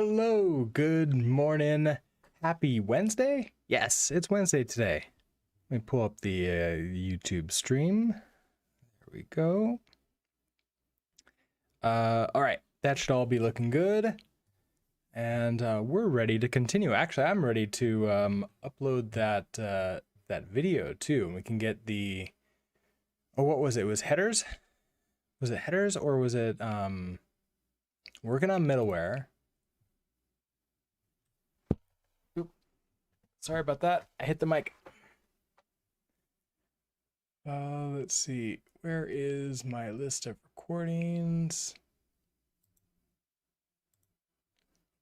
Hello, good morning. Happy Wednesday? Yes, it's Wednesday today. Let me pull up the YouTube stream. There we go. All right, that should all be looking good. And we're ready to continue. Actually, I'm ready to upload that video too. And we can get the, oh, what was it? It was headers? Was it headers or was it working on middleware? Sorry about that. I hit the mic. Let's see. Where is my list of recordings?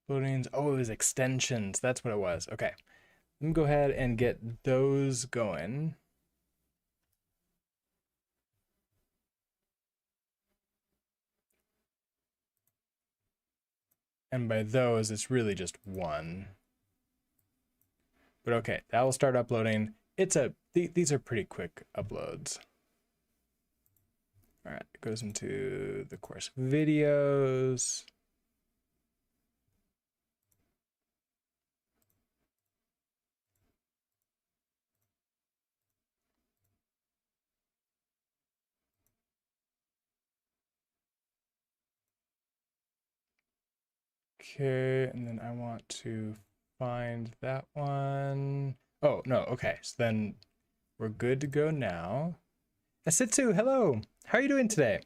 Loadings. Oh, it was extensions. That's what it was. Okay. Let me go ahead and get those going. And by those, it's really just one. But okay, that will start uploading. These are pretty quick uploads. All right, it goes into the course videos. Okay, and then I want to find that one. Oh, no, okay, so then we're good to go now. Asitsu, hello. How are you doing today?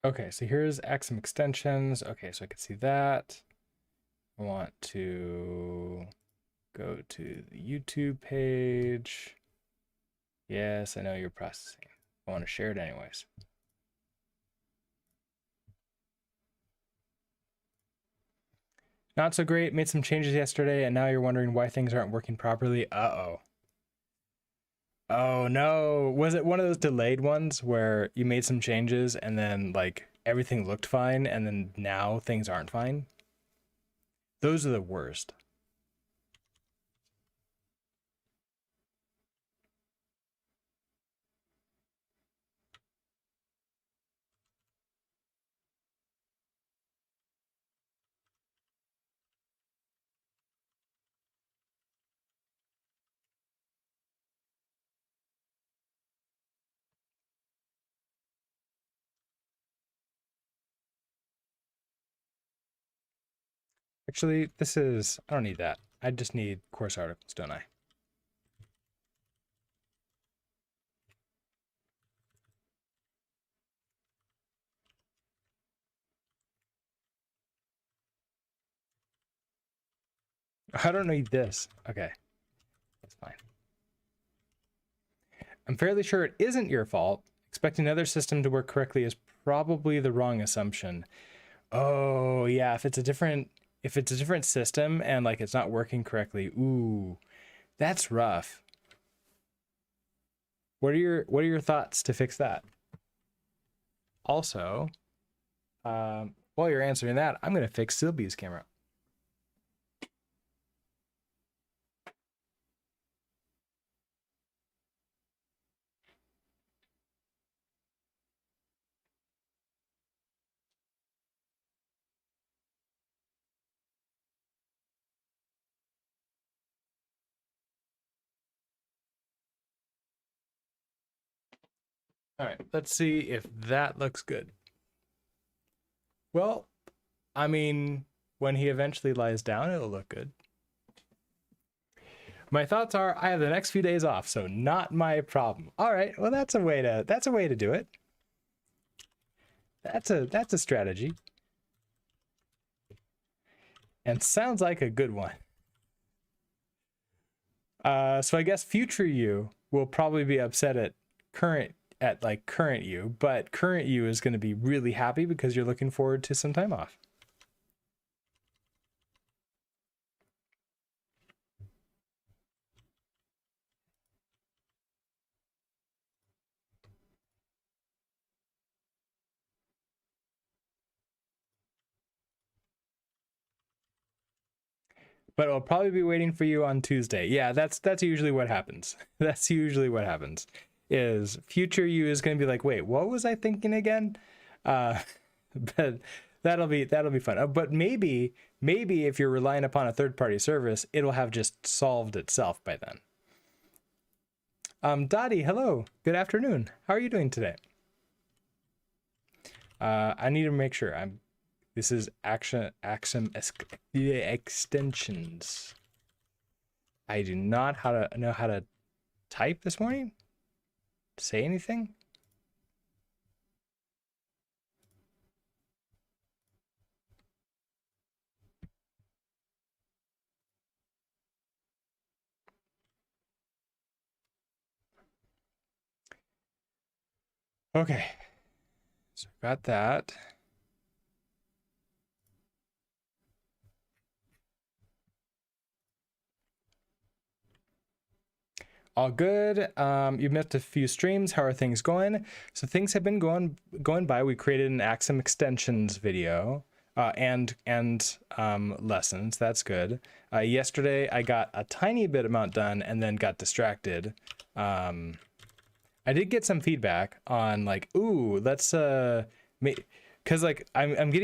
Okay, so here's Axum extensions. Okay, so I can see that. I want to go to the YouTube page. Yes, I know you're processing. I want to share it anyways. Not so great. Made some changes yesterday, and now you're wondering why things aren't working properly. Uh-oh. Oh no. Was it one of those delayed ones where you made some changes and then like everything looked fine and then now things aren't fine? Those are the worst. Actually, I don't need that. I just need course articles, don't I? I don't need this. Okay, that's fine. I'm fairly sure it isn't your fault. Expecting another system to work correctly is probably the wrong assumption. Oh yeah, if it's a different system and like it's not working correctly, ooh, that's rough. What are your thoughts to fix that? Also, while you're answering that, I'm gonna fix Sylvie's camera. All right, let's see if that looks good. Well, I mean, when he eventually lies down, it'll look good. My thoughts are I have the next few days off, so not my problem. All right, well that's a way to do it. That's a strategy. And sounds like a good one. So I guess future you will probably be upset at current you, but current you is going to be really happy because you're looking forward to some time off. but I'll probably be waiting for you on Tuesday. Yeah, that's usually what happens. That's usually what happens. Is future you is going to be like, wait, what was I thinking again? But that'll be fun. But maybe if you're relying upon a third-party service, it'll have just solved itself by then. Dottie, hello. Good afternoon. How are you doing today? I need to make sure this is Axum extensions. I do not know how to type this morning. Say anything. Okay, so got that. All good. You've missed a few streams. How are things going? So things have been going by. We created an Axum extensions video and lessons. That's good. Yesterday I got a tiny bit amount done and then got distracted. I did get some feedback on like, ooh, let's because like I'm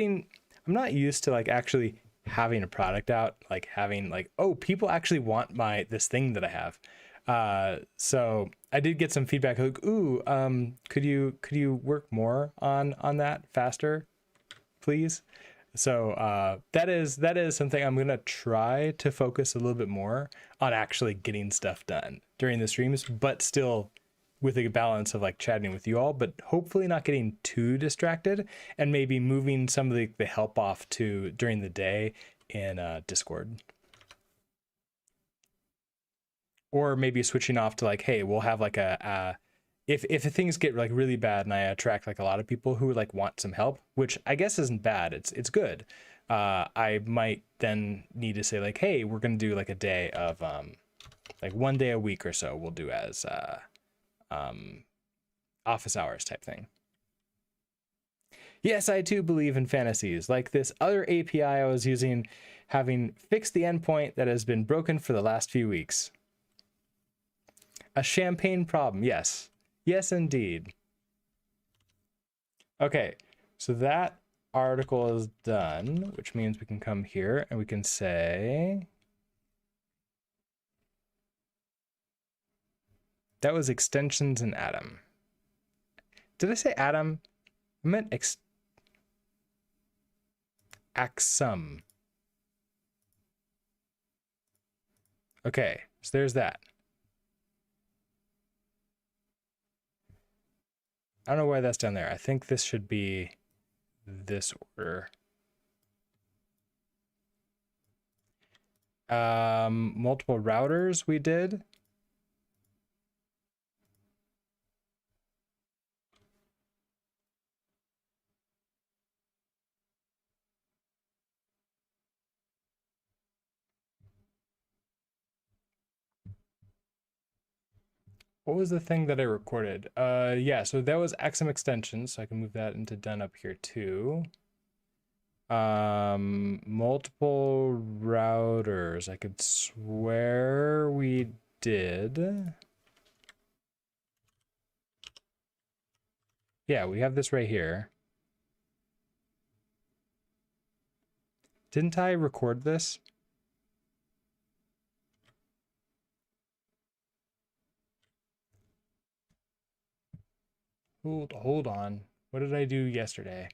not used to like actually having a product out, like having like, oh, people actually want this thing that I have. So I did get some feedback like, ooh, could you work more on that faster, please? So that is something I'm gonna try to focus a little bit more on, actually getting stuff done during the streams, but still with a balance of like chatting with you all, but hopefully not getting too distracted, and maybe moving some of the help off to during the day in Discord. Or maybe switching off to like, hey, we'll have like if things get like really bad and I attract like a lot of people who like want some help, which I guess isn't bad, it's good. I might then need to say like, hey, we're gonna do like a day of like 1 day a week or so we'll do as office hours type thing. Yes, I too believe in fantasies, like this other API I was using, having fixed the endpoint that has been broken for the last few weeks. A champagne problem, yes. Yes, indeed. Okay, so that article is done, which means we can come here and we can say... That was extensions in Atom. Did I say Atom? I meant Axum. Okay, so there's that. I don't know why that's down there. I think this should be this order. Multiple routers we did. What was the thing that I recorded? Yeah, so that was Axum extensions, so I can move that into done up here too. Multiple routers. I could swear we did. Yeah, we have this right here. Didn't I record this? Hold on. What did I do yesterday?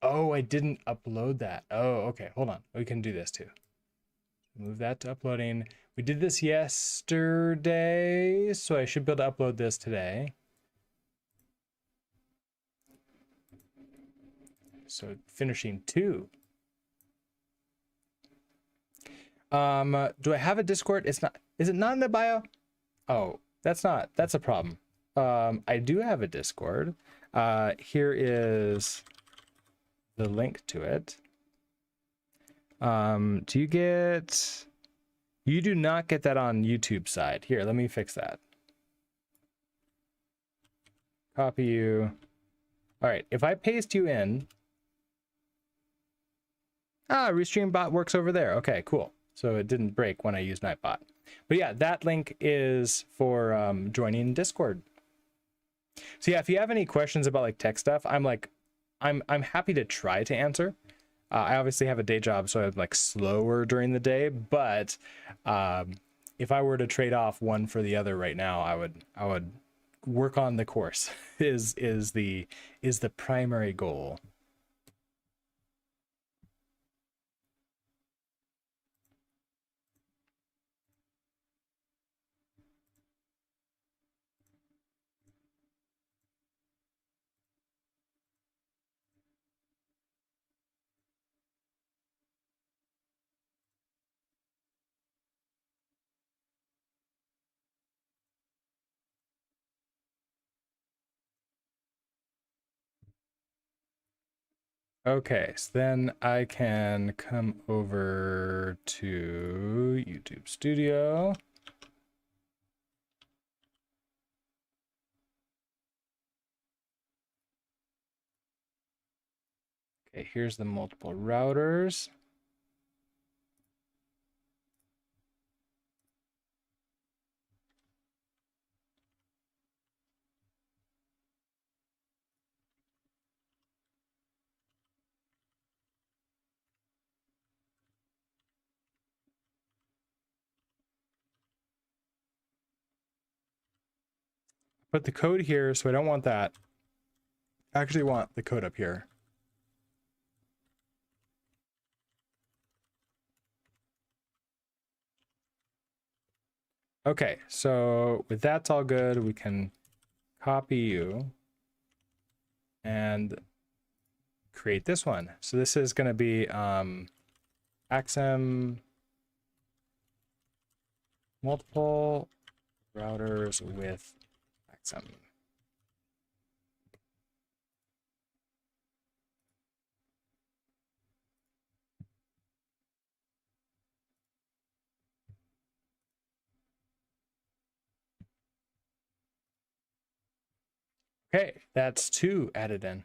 Oh, I didn't upload that. Oh, okay. Hold on. We can do this too. Move that to uploading. We did this yesterday, so I should be able to upload this today. So finishing 2. Do I have a Discord? It's not. Is it not in the bio? Oh, that's a problem. I do have a Discord. Here is the link to it. You do not get that on YouTube side. Here, let me fix that. Copy you. All right, if I paste you in, Restream bot works over there. Okay, cool. So it didn't break when I used Nightbot. But yeah, that link is for joining Discord. So yeah, if you have any questions about like tech stuff, I'm happy to try to answer. I obviously have a day job, so I'm like slower during the day. But if I were to trade off one for the other right now, I would work on the course. is the primary goal. Okay, so then I can come over to YouTube Studio. Okay, here's the multiple routers. Put the code here, so I don't want that. I actually want the code up here. Okay, so with that's all good, we can copy you and create this one. So this is going to be Axum multiple routers with Axum. Okay, that's 2 added in.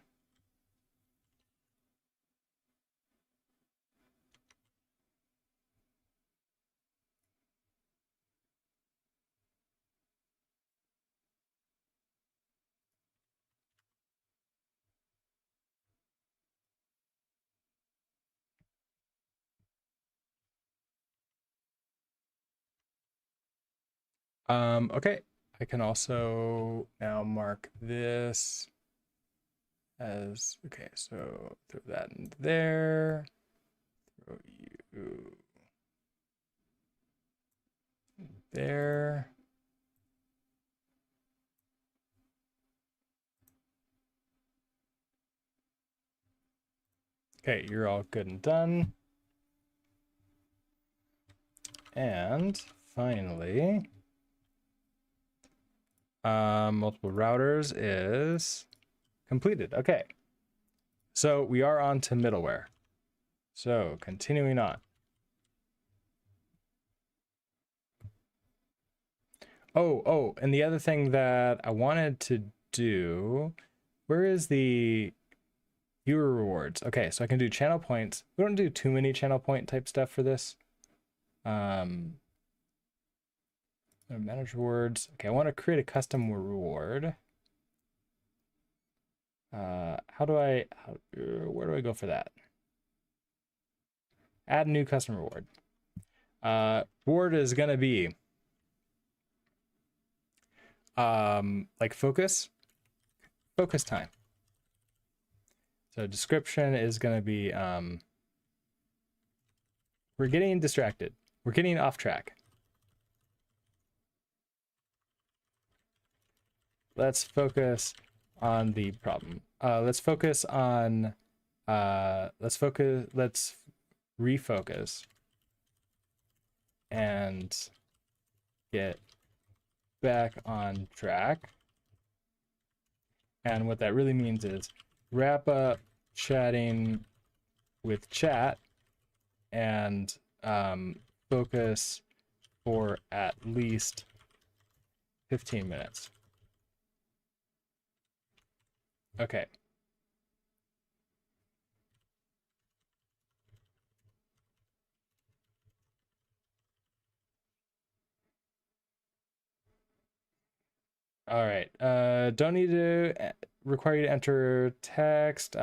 Okay, I can also now mark this as, okay, so throw that in there, throw you there. Okay, you're all good and done. And finally, multiple routers is completed. Okay, so we are on to middleware. So continuing on. Oh, and the other thing that I wanted to do, where is the viewer rewards? Okay, so I can do channel points. We don't do too many channel point type stuff for this. Manage rewards. Okay, I want to create a custom reward. Where do I go for that? Add new custom reward. Reward is gonna be like focus time. So description is gonna be we're getting distracted. We're getting off track. Let's focus on the problem. Let's refocus and get back on track. And what that really means is wrap up chatting with chat and focus for at least 15 minutes. Okay, All right. Don't need to require you to enter text.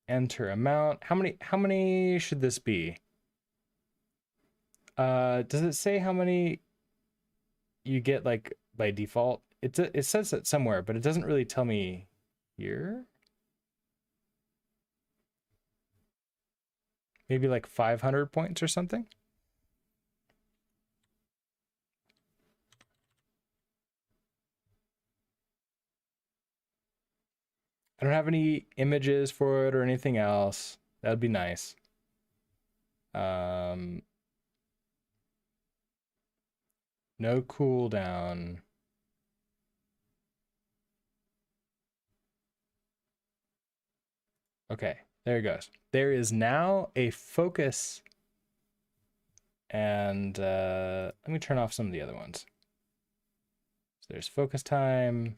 Enter amount. How many should this be? Does it say how many you get like by default? It says it somewhere, but it doesn't really tell me here. Maybe like 500 points or something. I don't have any images for it or anything else. That'd be nice. No cooldown. Okay, there it goes. There is now a focus. And let me turn off some of the other ones. So there's focus time.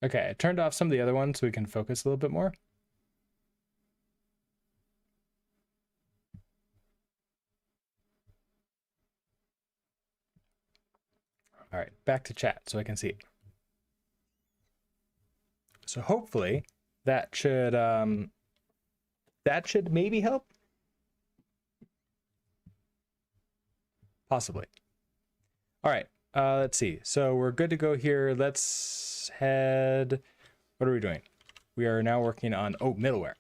Okay, I turned off some of the other ones so we can focus a little bit more. All right, back to chat so I can see. So hopefully that should maybe help. Possibly. All right, let's see. So we're good to go here. Let's head. What are we doing? We are now working on middleware.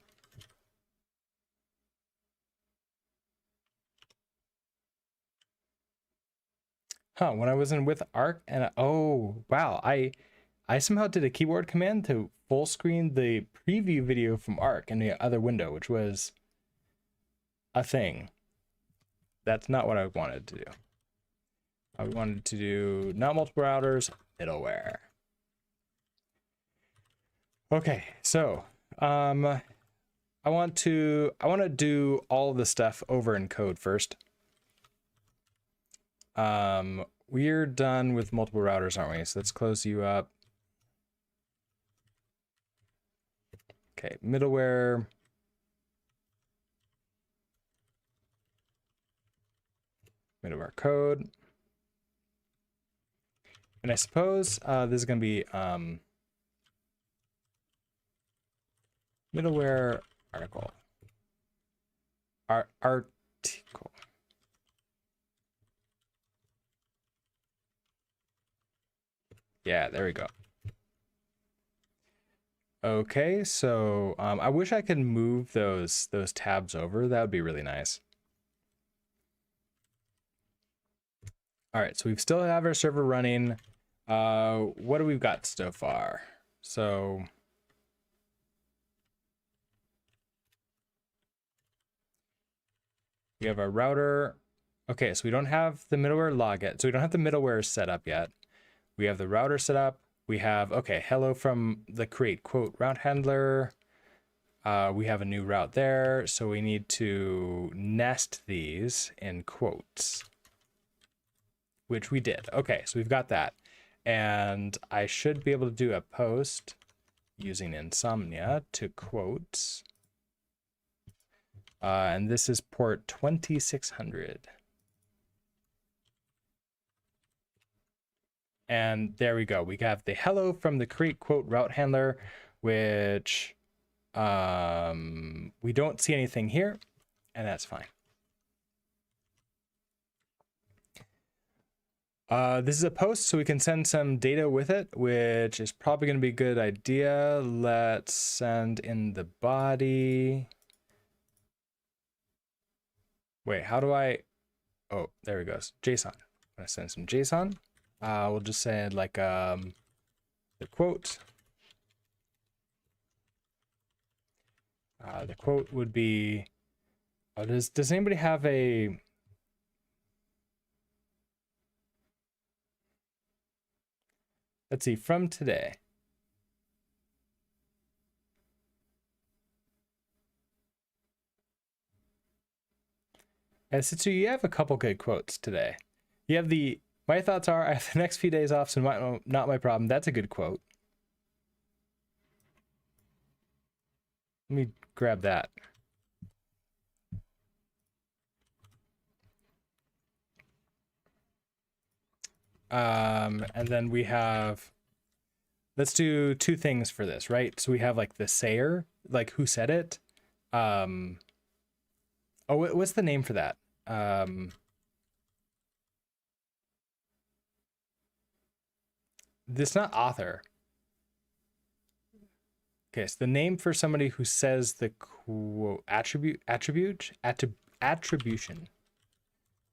Huh, when I was in with Arc and oh wow, I somehow did a keyboard command to full screen the preview video from Arc in the other window, which was a thing. That's not what I wanted to do. I wanted to do not multiple routers, middleware. Okay, so I want to do all of the stuff over in code first. We're done with multiple routers, aren't we? So let's close you up. Okay, middleware. Middleware code. And I suppose this is going to be middleware article. Article. Yeah, there we go. Okay, so I wish I could move those tabs over. That would be really nice. All right, so we still have our server running. What do we got so far? So we have our router. Okay, so we don't have the middleware log yet. So we don't have the middleware set up yet. We have the router set up. We have, okay, hello from the create quote route handler. We have a new route there. So we need to nest these in quotes, which we did. Okay, so we've got that. And I should be able to do a post using Insomnia to quotes. And this is port 2600. And there we go. We have the hello from the create quote route handler, which we don't see anything here, and that's fine. This is a post, so we can send some data with it, which is probably going to be a good idea. Let's send in the body. Wait, how do I? Oh, there it goes. JSON. I'm going to send some JSON. We'll just send like the quote. The quote would be, oh, does anybody have a, let's see, from today. And so you have a couple good quotes today. You have the, my thoughts are, I have the next few days off, so not my problem. That's a good quote. Let me grab that. And then we have, let's do two things for this, right? So we have like the sayer, like who said it. Oh, what's the name for that? This not author. Okay, so the name for somebody who says the quote attribution.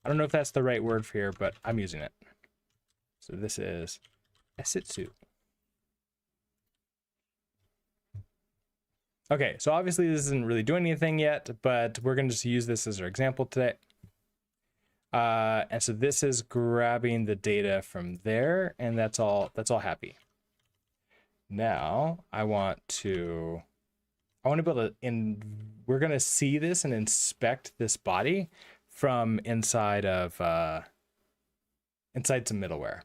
I don't know if that's the right word for here, but I'm using it. So this is esitsu. Okay, so obviously this isn't really doing anything yet, but we're going to just use this as our example today. And so this is grabbing the data from there, and that's all happy. Now I want to be able to, we're going to see this and inspect this body from inside of inside some middleware.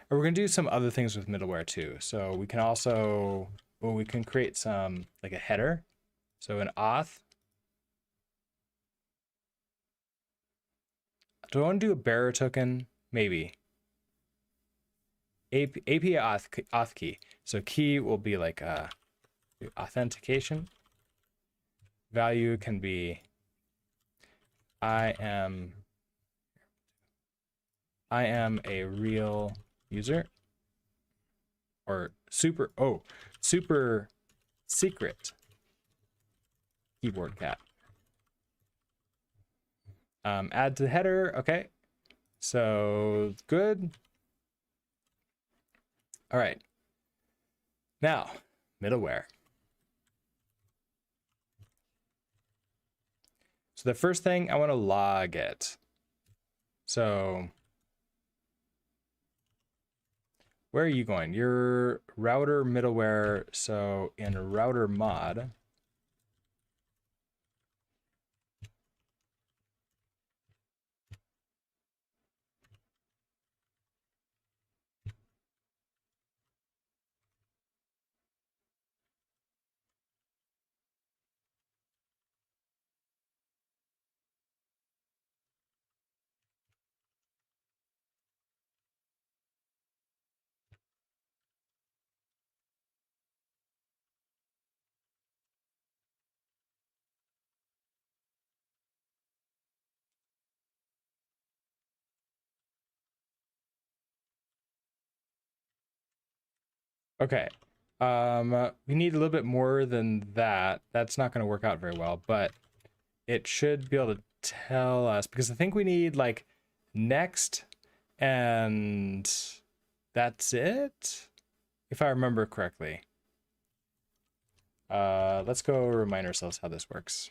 And we're going to do some other things with middleware too. So we can also, well, we can create some, like a header. So an auth. Do I want to do a bearer token? Maybe. API auth key. So key will be like authentication. Value can be I am a real user, or super secret keyboard cat. Add to the header. Okay, so good. All right, now middleware. So the first thing, I want to log it. So where are you going? Your router middleware. So in router mod, okay. We need a little bit more than that. That's not going to work out very well, but it should be able to tell us, because I think we need like next, and that's it, if I remember correctly. Let's go remind ourselves how this works.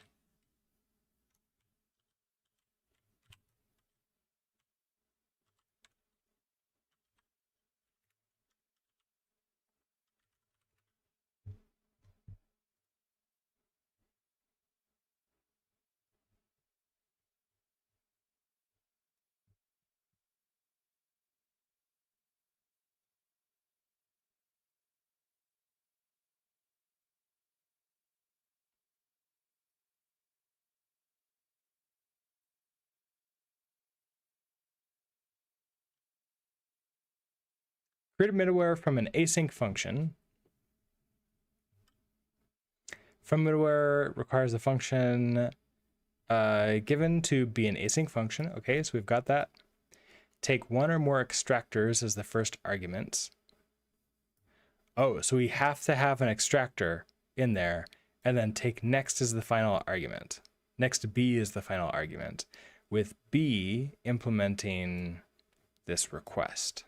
Create a middleware from an async function. From middleware requires the function given to be an async function. Okay, so we've got that. Take one or more extractors as the first arguments. Oh, so we have to have an extractor in there, and then take next as the final argument. Next B is the final argument, with B implementing this request.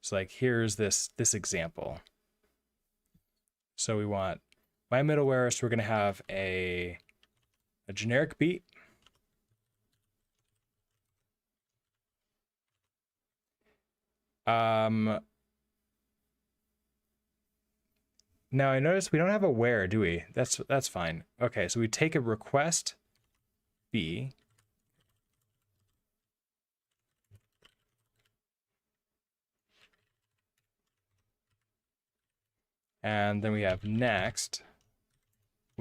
So like here's this example. So we want my middleware, so we're going to have a generic beat. Now I notice we don't have a where, do we? That's fine. Okay, so we take a request B. And then we have next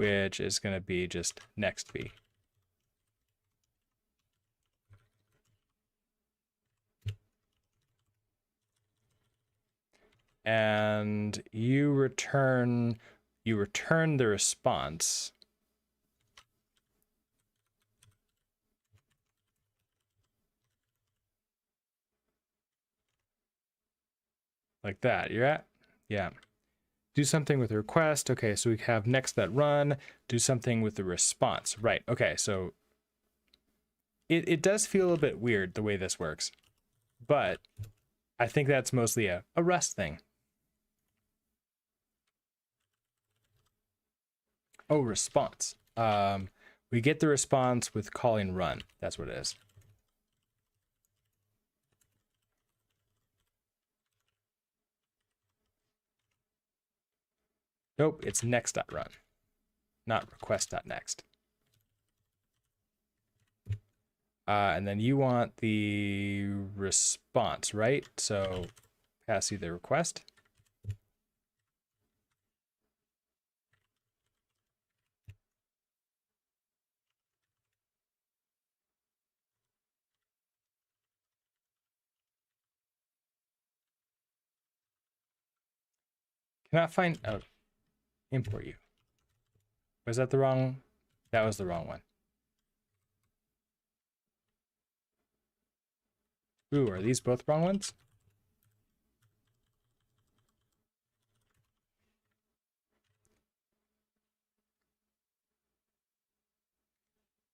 which is going to be just next b. And you return the response. Like that. You're at? Yeah. Do something with the request. Okay, so we have next that run. Do something with the response. Right. Okay, so it does feel a bit weird the way this works, but I think that's mostly a Rust thing. Oh, response. We get the response with calling run. That's what it is. Nope, it's next.run, not request.next. And then you want the response, right? So pass you the request. Cannot find, oh, import you. Was that the wrong? That was the wrong one. Ooh, are these both wrong ones?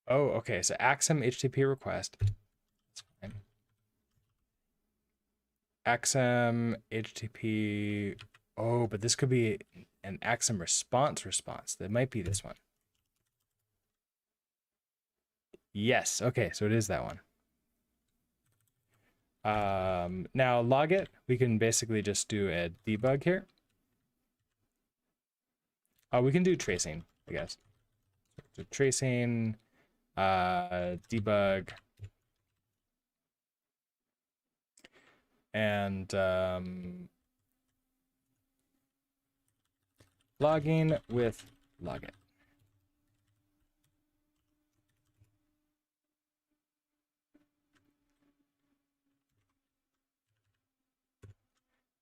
Oh, okay. So Axum HTTP request. That's fine. Axum HTTP. Oh, but this could be an Axum response. That might be this one. Yes. Okay. So it is that one. Now log it. We can basically just do a debug here. Oh, we can do tracing, I guess. So tracing, debug, and logging with logit.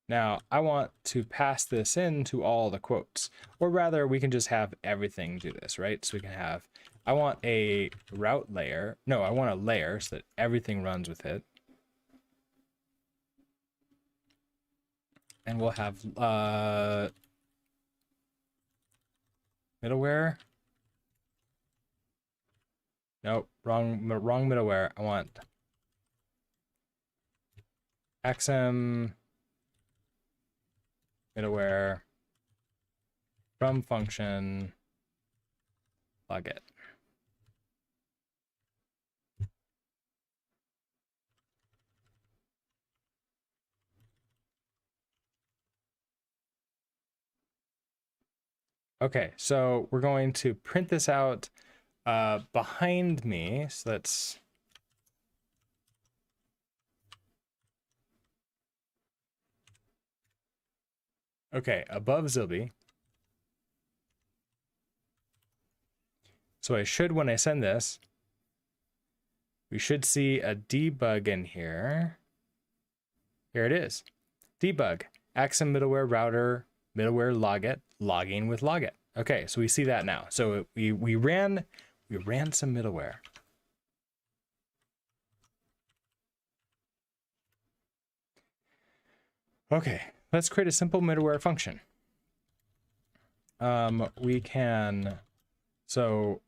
Now, I want to pass this into all the quotes, or rather, we can just have everything do this, right? So we can have, I want a route layer. No, I want a layer so that everything runs with it. And we'll have middleware. Nope, wrong middleware. I want Axum middleware from function logit. Okay, so we're going to print this out behind me. So let's okay, above Zilby. So I should, when I send this, we should see a debug in here. Here it is. Debug, Axum middleware router, middleware logit, logging with logit. Okay, so we see that now. So we ran some middleware. Okay, let's create a simple middleware function. We can, so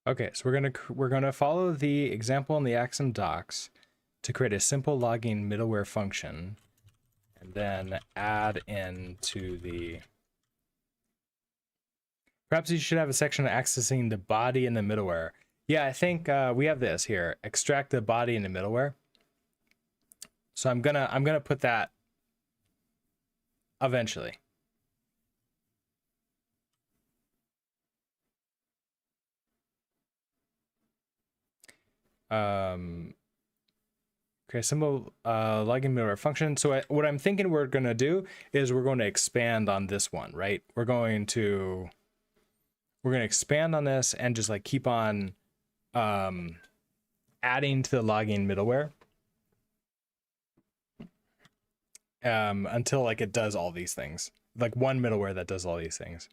Okay, so we're gonna follow the example in the Axum docs to create a simple logging middleware function, and then add into the. Perhaps you should have a section accessing the body in the middleware. Yeah, I think we have this here. Extract the body in the middleware. So I'm gonna put that eventually. Okay, simple login middleware function. So what I'm thinking we're gonna do is we're going to expand on this one, right? We're gonna expand on this and just like keep on adding to the logging middleware until like it does all these things. Like one middleware that does all these things.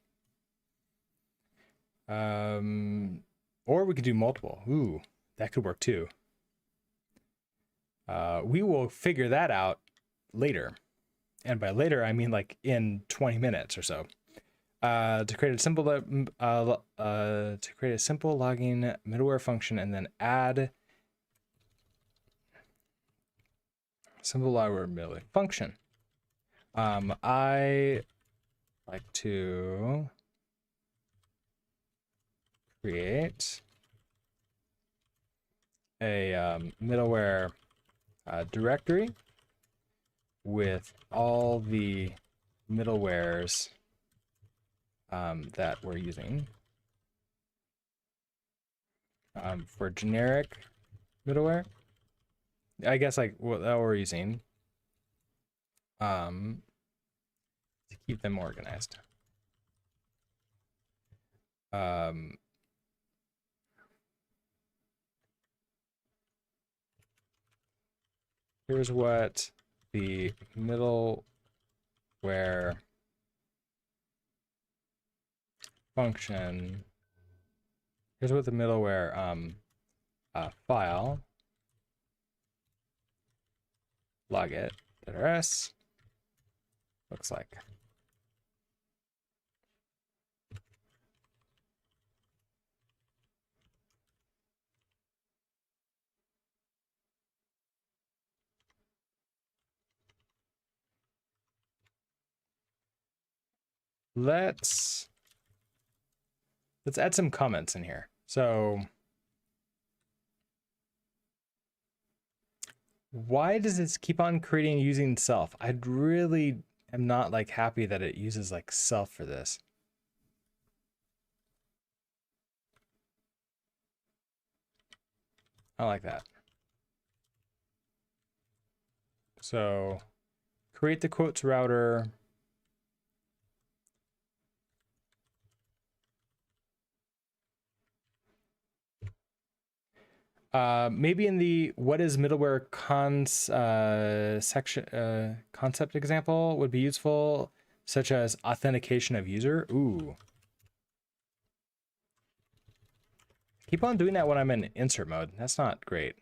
Or we could do multiple. Ooh, that could work too. We will figure that out later. And by later, I mean like in 20 minutes or so. To create a simple logging middleware function and then add simple middleware middleware function. I like to create a middleware directory with all the middlewares that we're using for generic middleware. I guess like what we're using to keep them organized. Here's what the middleware function. Here's what the middleware file logit.rs looks like. Let's add some comments in here. So why does this keep on creating using self? I really am not like happy that it uses like self for this. I like that. So create the quotes router. Maybe in the what is middleware section concept example would be useful, such as authentication of user. Ooh. Keep on doing that when I'm in insert mode. That's not great.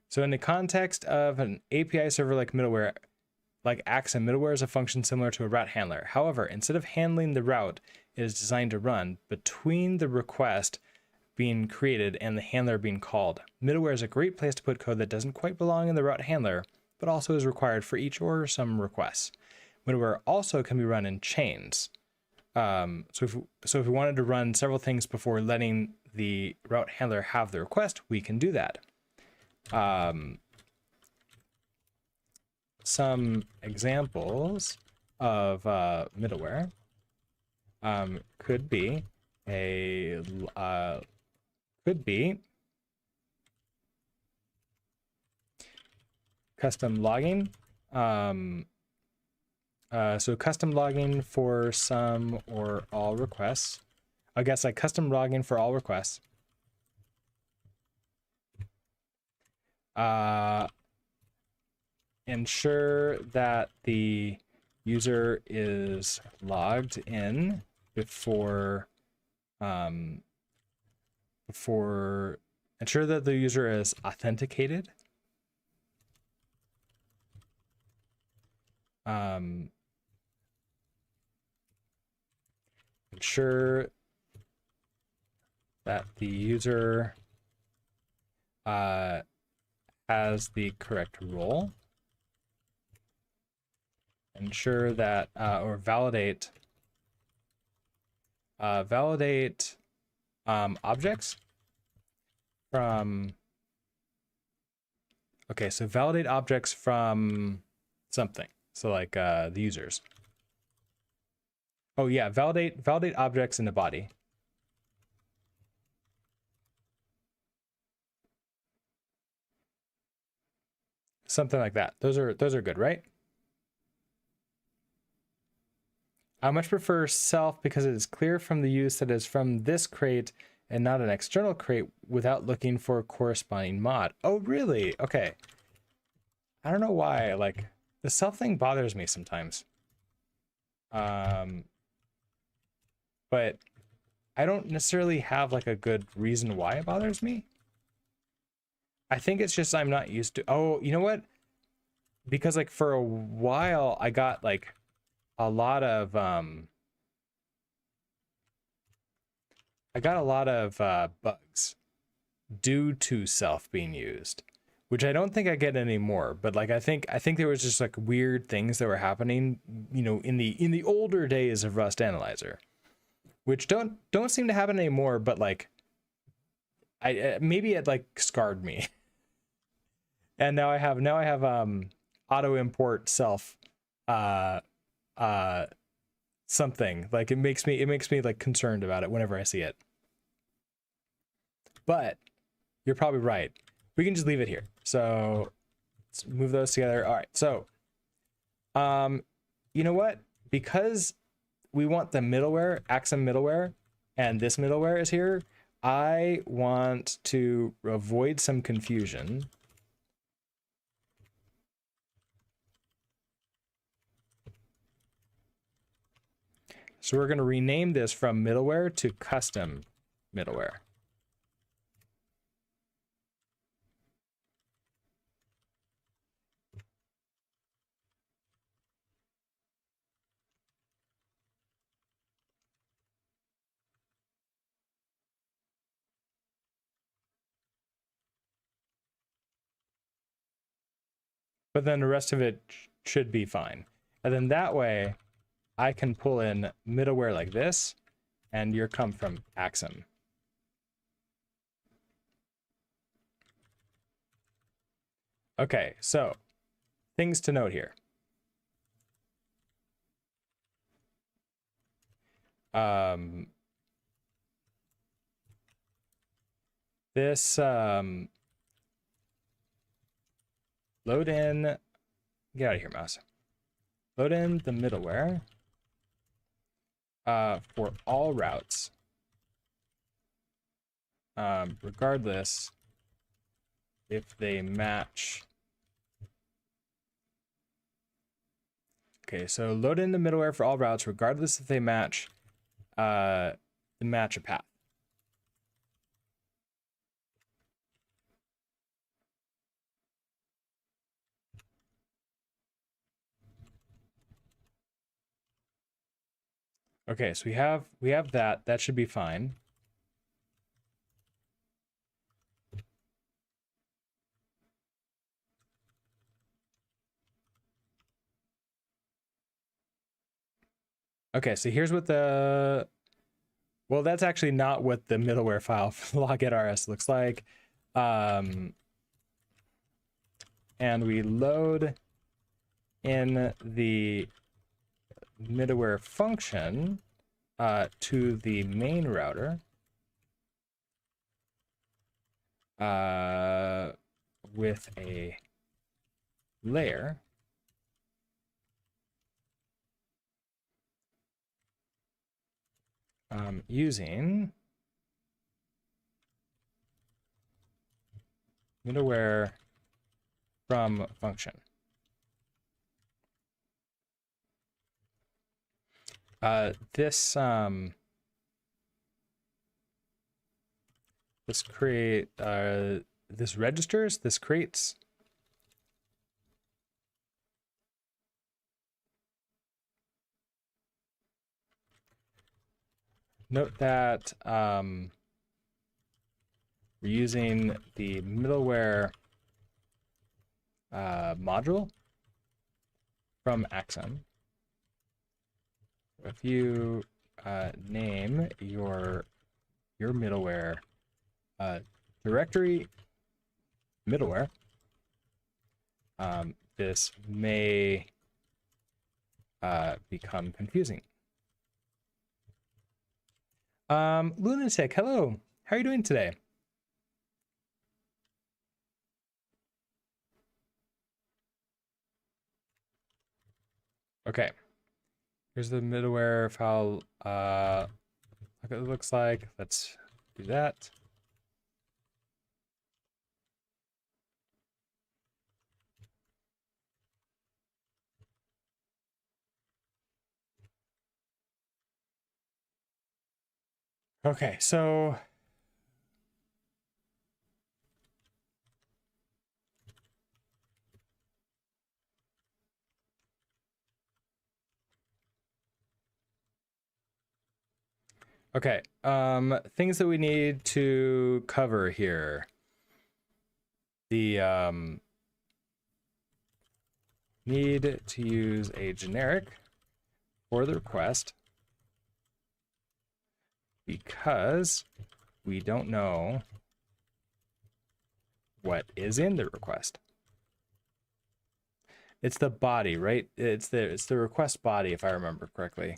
So in the context of an API server like middleware, like Axum, middleware is a function similar to a route handler. However, instead of handling the route, it is designed to run between the request being created and the handler being called. Middleware is a great place to put code that doesn't quite belong in the route handler, but also is required for each or some requests. Middleware also can be run in chains. So if we wanted to run several things before letting the route handler have the request, we can do that. Some examples of middleware could be custom logging. So custom logging for some or all requests. I guess like custom logging for all requests. Ensure that the user is logged in before ensure that the user is authenticated. Ensure that the user has the correct role. Ensure that, or validate objects from, okay, so validate objects from something. So like the users. Oh yeah, validate objects in the body. Something like that. Those are good, right? I much prefer self because it is clear from the use that it is from this crate and not an external crate without looking for a corresponding mod. Oh, really? Okay. I don't know why, like, the self thing bothers me sometimes. But I don't necessarily have, like, a good reason why it bothers me. I think it's just I'm not used to... Oh, you know what? Because, like, for a while, I got, like, a lot of, bugs due to self being used, which I don't think I get anymore. But like I think there was just like weird things that were happening, you know, in the older days of Rust Analyzer, which don't seem to happen anymore. But like, I maybe it like scarred me, and now I have auto import self something like it makes me like concerned about it whenever I see it. But you're probably right. We can just leave it here. So let's move those together. All right. So, you know what? Because we want the middleware, Axum middleware, and this middleware is here, I want to avoid some confusion. So we're going to rename this from middleware to custom middleware. But then the rest of it should be fine. And then that way I can pull in middleware like this, and your come from Axum. Okay, so things to note here. This load in, get out of here, mouse. Load in the middleware for all routes, regardless if they match. Okay, so load in the middleware for all routes, regardless if they match a path. Okay, so we have that. That should be fine. Okay, so here's what the, well, that's actually not what the middleware file for log.rs looks like. And we load in the middleware function to the main router with a layer using middleware from function. This create this registers, this creates note that we're using the middleware module from Axum. If you name your middleware directory middleware, this may become confusing. Lunatic, hello. How are you doing today? Okay. Here's the middleware file. Like it looks like. Let's do that. Okay, so okay, things that we need to cover here. The need to use a generic for the request because we don't know what is in the request. It's the body, right? It's the request body, if I remember correctly.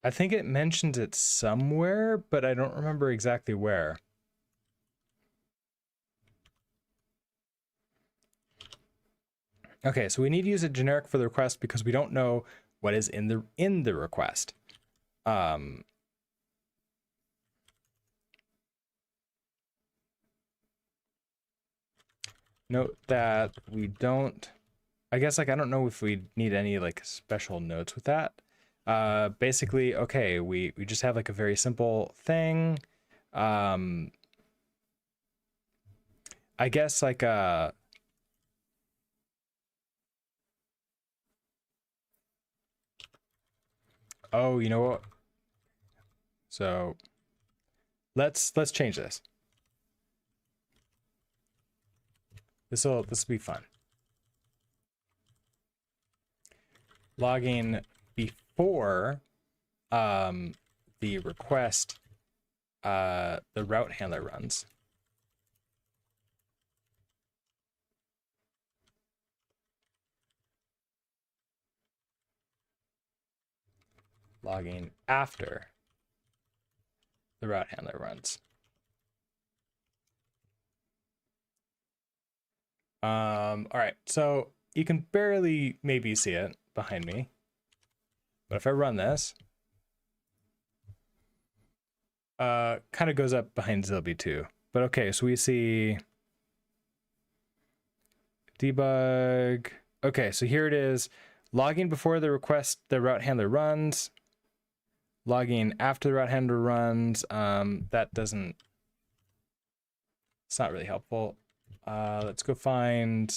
I think it mentions it somewhere, but I don't remember exactly where. Okay, so we need to use a generic for the request because we don't know what is in the request. Note that we don't, I guess, like, I don't know if we need any like special notes with that. Basically, okay, we just have like a very simple thing. I guess like oh, you know what? So let's change this. This will be fun. Logging before the request the route handler runs. Logging after the route handler runs. All right, so you can barely maybe see it behind me, but if I run this, kind of goes up behind Zilby too. But okay, so we see debug. Okay, so here it is, logging before the route handler runs, logging after the route handler runs. That doesn't, it's not really helpful. Let's go find,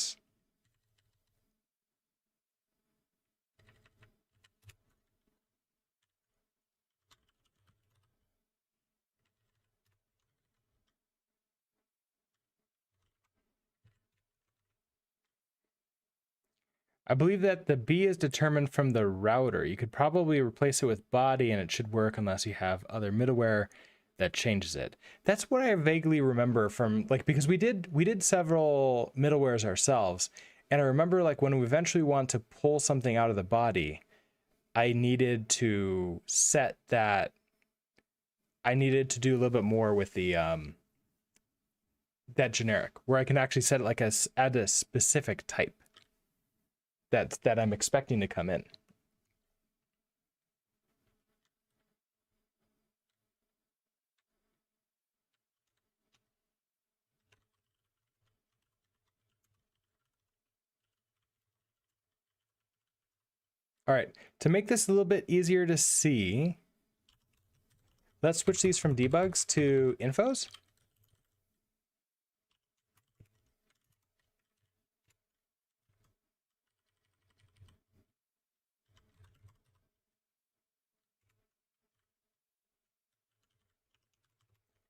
I believe that the B is determined from the router. You could probably replace it with body and it should work unless you have other middleware that changes it. That's what I vaguely remember from, like, because we did several middlewares ourselves. And I remember, like, when we eventually want to pull something out of the body, I needed to set that, I needed to do a little bit more with the that generic, where I can actually set it like add a specific type that I'm expecting to come in. All right, to make this a little bit easier to see, let's switch these from debugs to infos.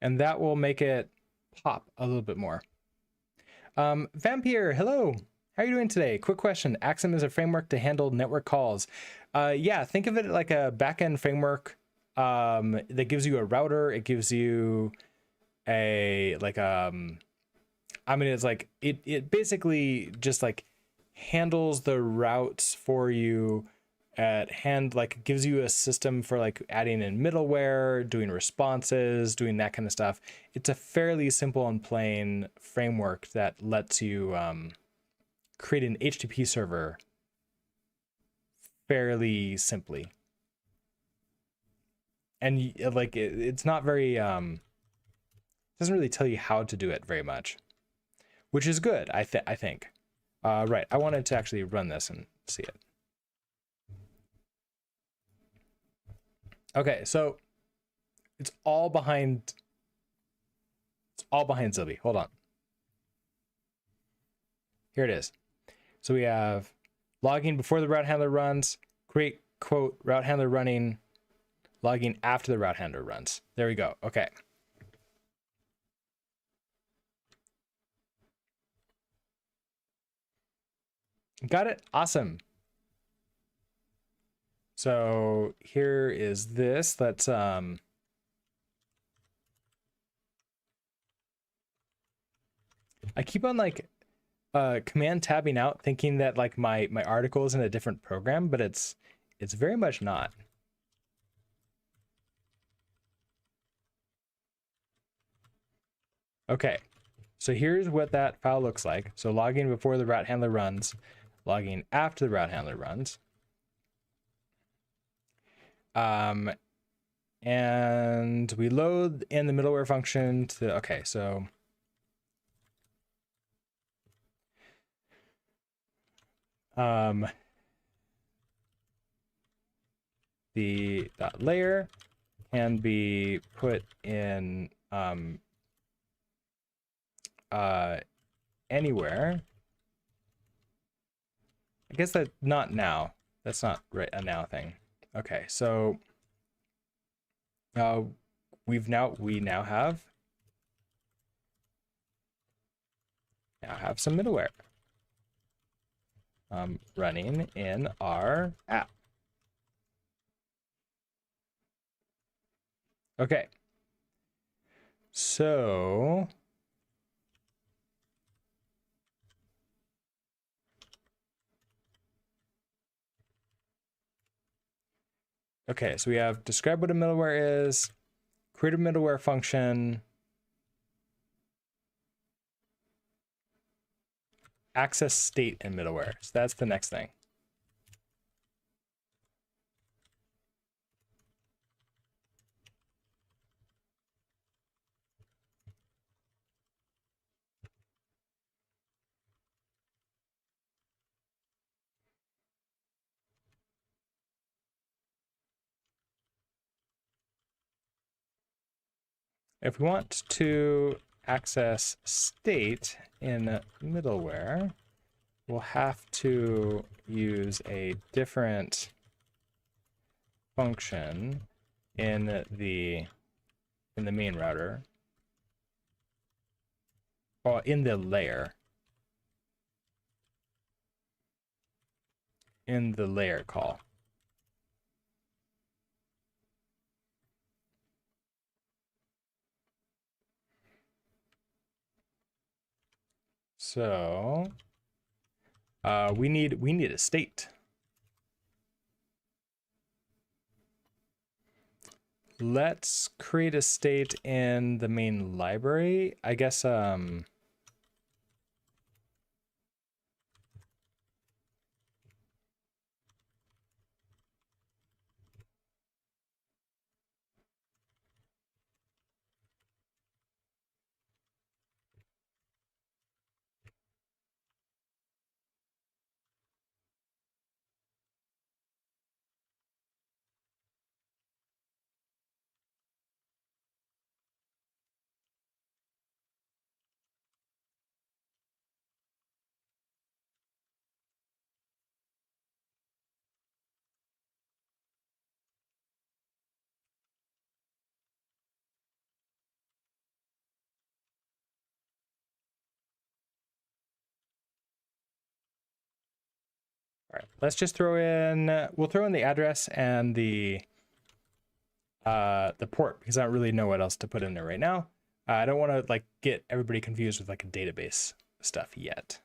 and that will make it pop a little bit more. Vampire, hello. How are you doing today? Quick question. Axum is a framework to handle network calls. Yeah, think of it like a backend framework that gives you a router. It gives you a I mean, it's like it basically just like handles the routes for you at hand, like gives you a system for like adding in middleware, doing responses, doing that kind of stuff. It's a fairly simple and plain framework that lets you create an HTTP server fairly simply. And like it's not very doesn't really tell you how to do it very much, which is good, I think. Right, I wanted to actually run this and see it. Okay, so it's all behind Zilby. Hold on. Here it is. So we have logging before the route handler runs, create quote route handler running, logging after the route handler runs. There we go. Okay. Got it. Awesome. So here is this. Let's I keep on like command tabbing out thinking that like my article is in a different program, but it's very much not. Okay. So here's what that file looks like. So logging before the route handler runs, logging after the route handler runs. And we load in the middleware function to, okay, so the .layer can be put in anywhere. I guess that not now. That's not right a now thing. Okay, so we now have some middleware running in our app. Okay, so okay, so we have describe what a middleware is, create a middleware function, access state in middleware. So that's the next thing. If we want to access state in middleware, we'll have to use a different function in the main router, or in the layer. In the layer call. So we need a state. Let's create a state in the main library. I guess let's just throw in, we'll throw in the address and the port, because I don't really know what else to put in there right now. I don't want to like get everybody confused with like a database stuff yet.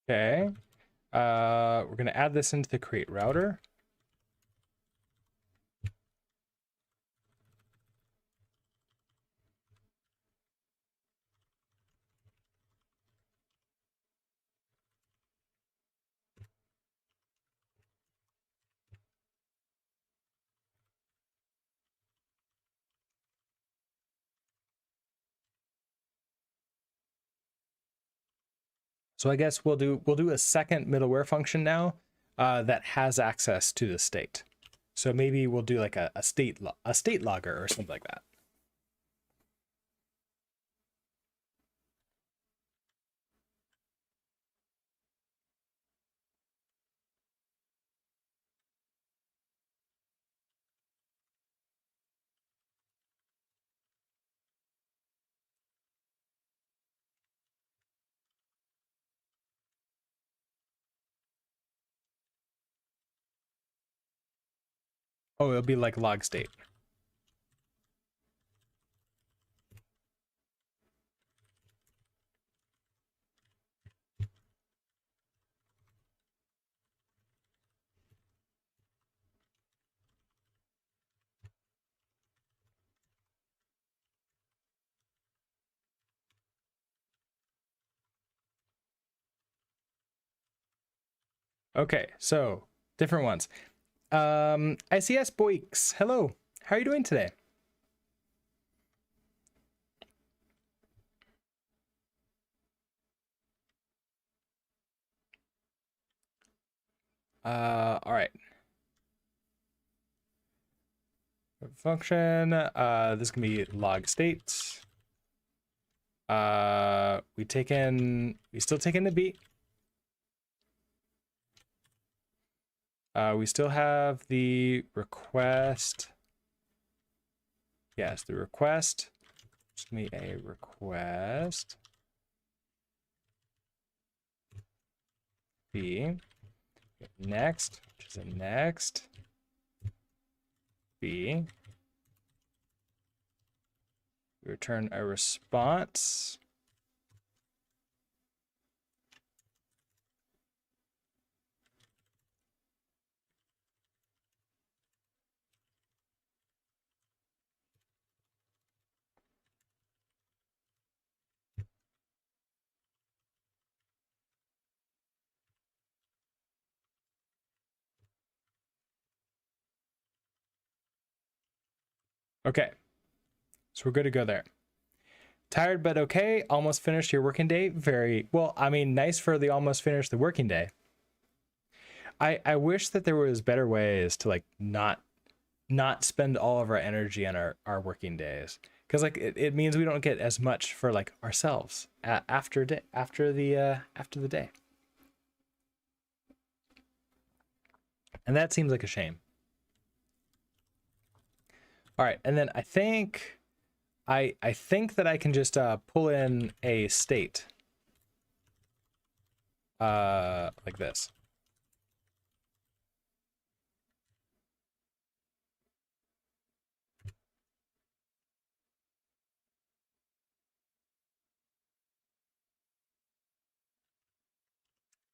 Okay. We're going to add this into the create router. So I guess we'll do a second middleware function now that has access to the state. So maybe we'll do like a state logger or something like that. Oh, it'll be like log state. Okay, so different ones. ICS Boix, hello. How are you doing today? All right. Function, this can be log state. We still take in the beat. We still have the request. Yes, the request. Just give me a request. B. Next, which is a next. B. We return a response. Okay, so we're good to go there. Tired but okay, almost finished your working day. Very well, I mean, nice for the almost finished the working day. I wish that there was better ways to like not spend all of our energy on our working days, because like it means we don't get as much for like ourselves after the day, and that seems like a shame. All right, and then I think that I can just pull in a state like this.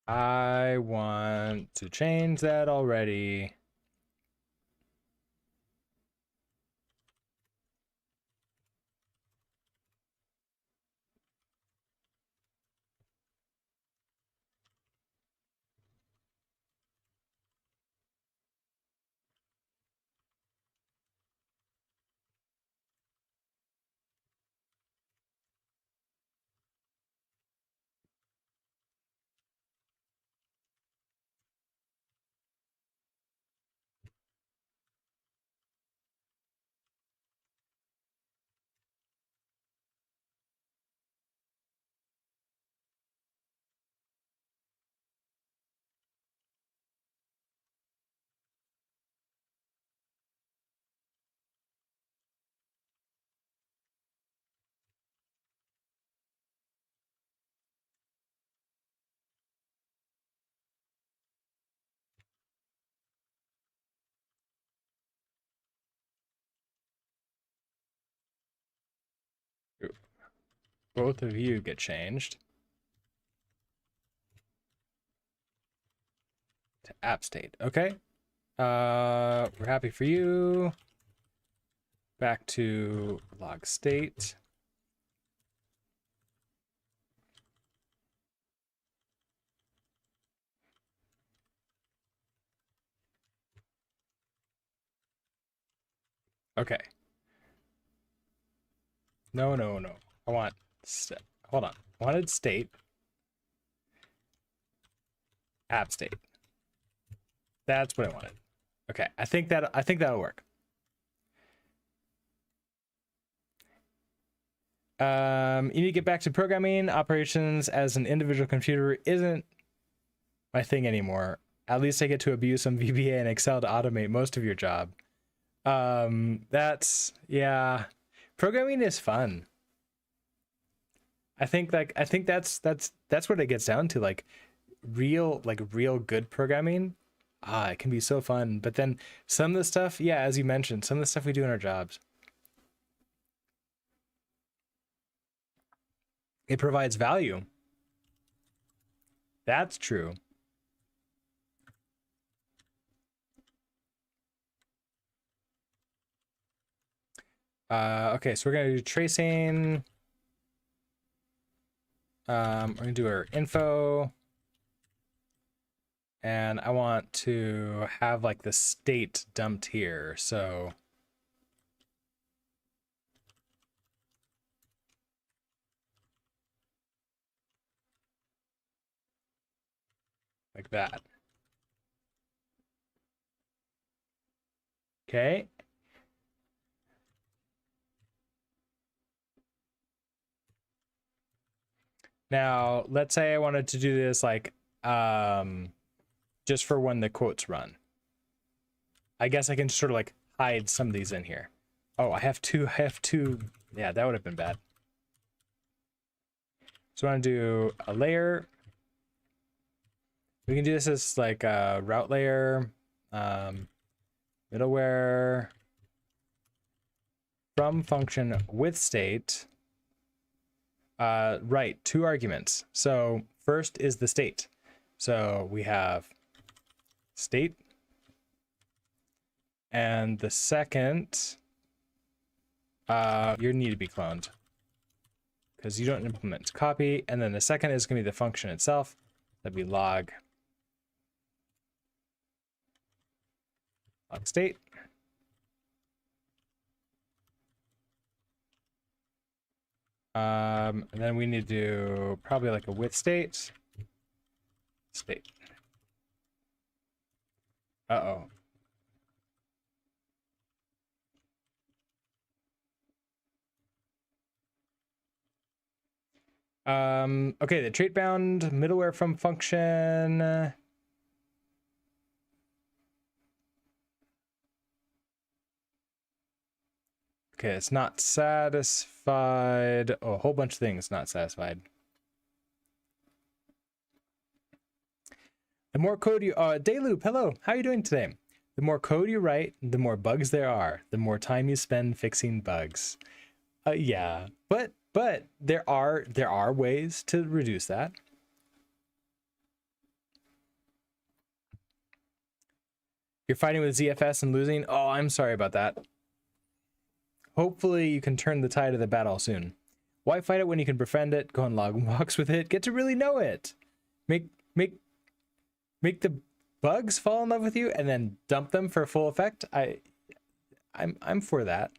I want to change that already. Both of you get changed to app state. Okay. We're happy for you. Back to log state. Okay. No. I want hold on. I wanted state. App state. That's what I wanted. Okay. I think that'll work. You need to get back to programming. Operations as an individual computer isn't my thing anymore. At least I get to abuse some VBA and Excel to automate most of your job. Yeah. Programming is fun. I think that's what it gets down to. Like real good programming. It can be so fun. But then some of the stuff, yeah, as you mentioned, some of the stuff we do in our jobs, it provides value. That's true. Okay, so we're gonna do tracing. We're gonna do our info. And I want to have like the state dumped here. So like that. Okay. Now, let's say I wanted to do this like just for when the quotes run. I guess I can sort of like hide some of these in here. Oh, I have two. Yeah, that would have been bad. So I want to do a layer. We can do this as like a route layer, middleware from function with state. Right, 2 arguments. So first is the state. So we have state, and the second, you need to be cloned because you don't implement copy. And then the second is going to be the function itself. That'd be log state. And then we need to do probably like a with state. State. Uh-oh. Okay, the trait bound middleware from function. Okay, it's not satisfied. Oh, a whole bunch of things not satisfied. The more code you Dayloop, hello, how are you doing today? The more code you write, the more bugs there are. The more time you spend fixing bugs. Yeah, but there are ways to reduce that. You're fighting with ZFS and losing? Oh, I'm sorry about that. Hopefully you can turn the tide of the battle soon. Why fight it when you can befriend it, go on long walks with it, get to really know it? Make the bugs fall in love with you and then dump them for full effect? I'm for that.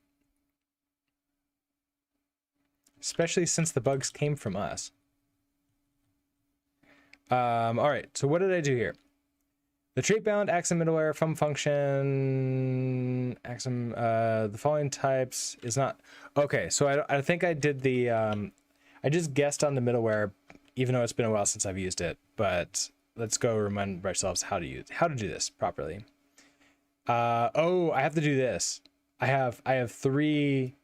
Especially since the bugs came from us. All right, so what did I do here? The trait bound Axum middleware from function Axum, the following types is not okay. So I think I did the I just guessed on the middleware, even though it's been a while since I've used it. But let's go remind ourselves how to do this properly. Oh, I have to do this. I have three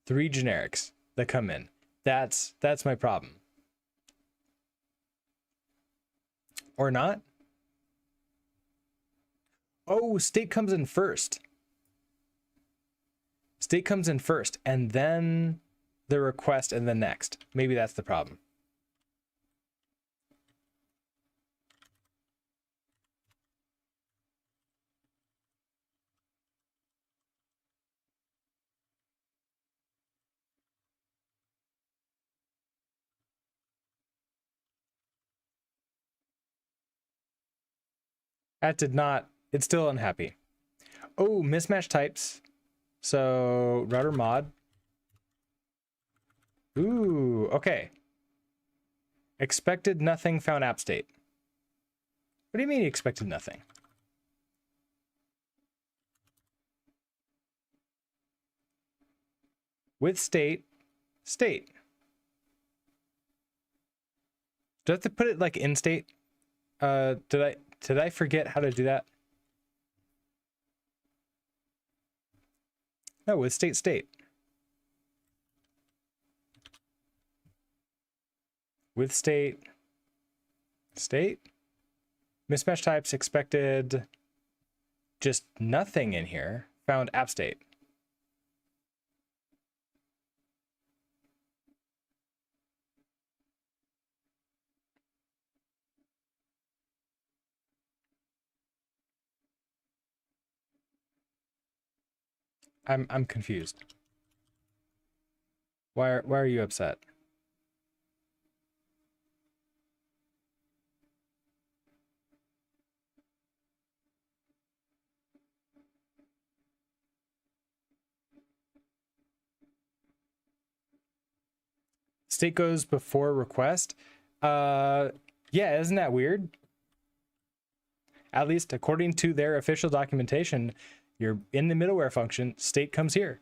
generics that come in. That's my problem. Or not? Oh, state comes in first. State comes in first, and then the request, and then next. Maybe that's the problem. That did not, it's still unhappy. Oh, mismatch types. So router mod. Ooh, okay. Expected nothing, found app state. What do you mean you expected nothing? With state. Do I have to put it like in state? Did I forget how to do that? No, with state. With state. Mismatch types expected just nothing in here. Found app state. I'm confused. Why are you upset? State goes before request. Yeah, isn't that weird? At least according to their official documentation, you're in the middleware function, state comes here.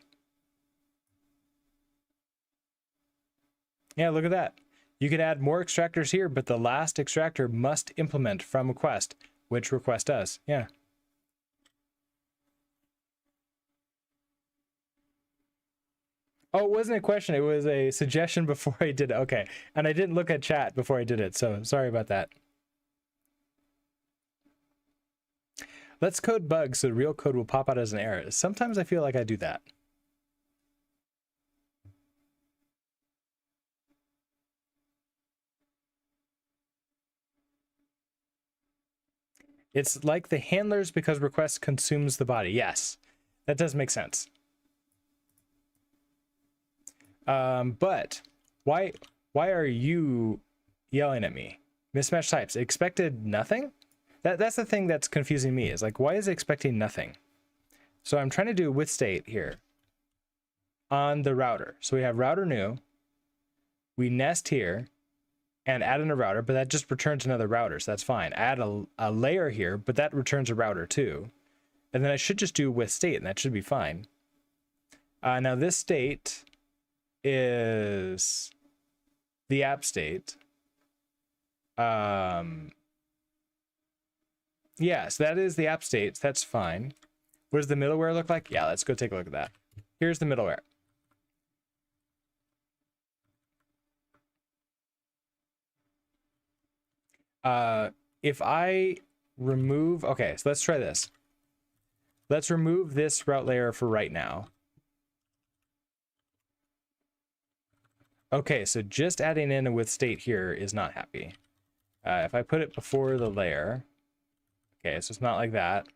Yeah, look at that. You could add more extractors here, but the last extractor must implement from request, which request does. Yeah. Oh, it wasn't a question. It was a suggestion before I did it. Okay. And I didn't look at chat before I did it, so sorry about that. Let's code bugs so the real code will pop out as an error. Sometimes I feel like I do that. It's like the handlers because request consumes the body. Yes, that does make sense. But why are you yelling at me? Mismatch types. Expected nothing? That's the thing that's confusing me, is like, why is it expecting nothing? So I'm trying to do with state here on the router. So we have router new, we nest here and add in a router, but that just returns another router. So that's fine. Add a layer here, but that returns a router too. And then I should just do with state and that should be fine. Now this state is the app state. Yeah, so that is the app state. That's fine. What does the middleware look like? Yeah, let's go take a look at that. Here's the middleware. If I remove, okay, so let's try this. Let's remove this route layer for right now. Okay, so just adding in a with state here is not happy. If I put it before the layer, okay, so it's not like that.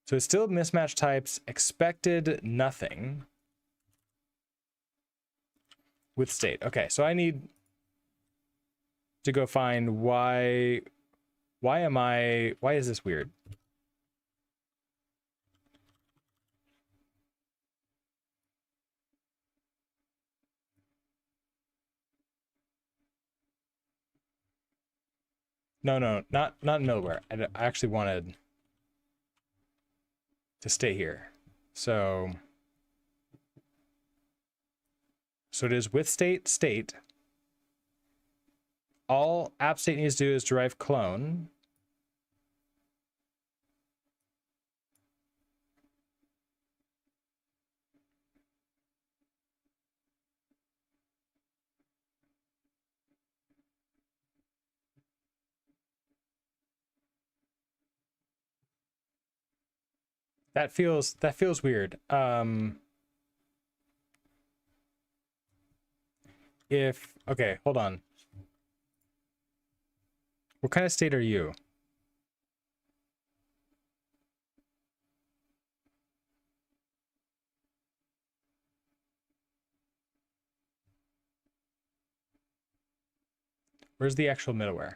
So it's still mismatch types, expected nothing with state. Okay, so I need to go find why is this weird? No, not middleware. I actually wanted to stay here. So it is with state. All app state needs to do is derive clone. That feels weird. Okay, hold on. What kind of state are you? Where's the actual middleware?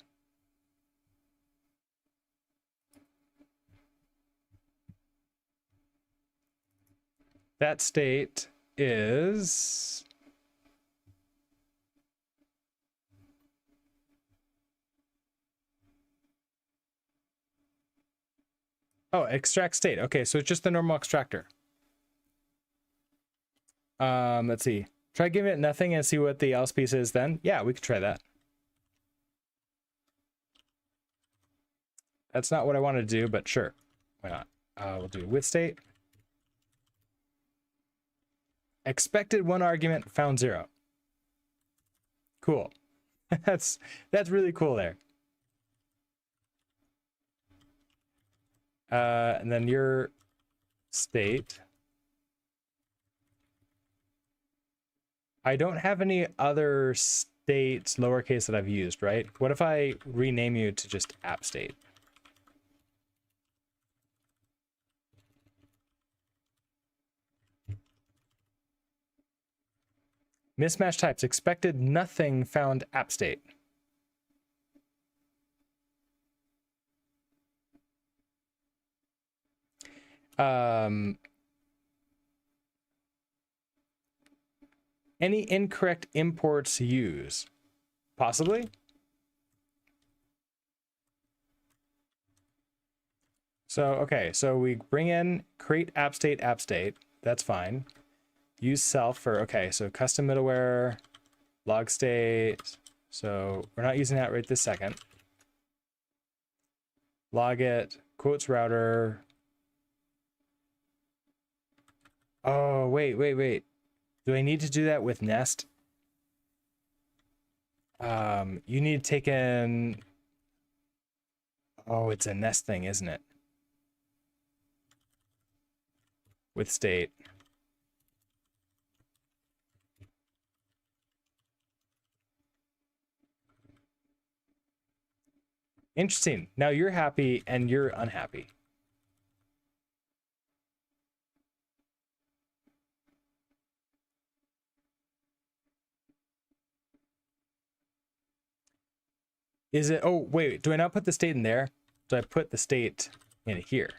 That state is extract state. Okay, so it's just the normal extractor. Let's see. Try giving it nothing and see what the else piece is then. Yeah, we could try that. That's not what I wanted to do, but sure. Why not? We'll do with state. Expected one argument, found 0. Cool. That's really cool there. And then your state. I don't have any other states lowercase that I've used, right? What if I rename you to just app state? Mismatch types, expected nothing, found app state. Any incorrect imports use? Possibly. So, okay, so we bring in create app state. That's fine. Use self for, okay, so custom middleware, log state. So we're not using that right this second. Log it, quotes router. Oh, wait. Do I need to do that with nest? You need to take in, oh, it's a nest thing, isn't it? With state. Interesting. Now you're happy and you're unhappy. Is it, oh, wait, do I not put the state in there? Do I put the state in here?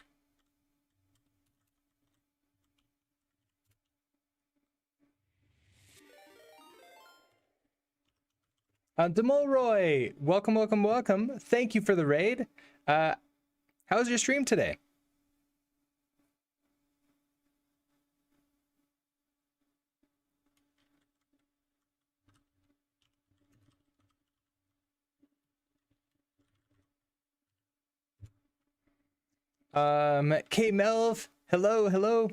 Demolroy, welcome. Thank you for the raid. How's your stream today? K Melv, hello.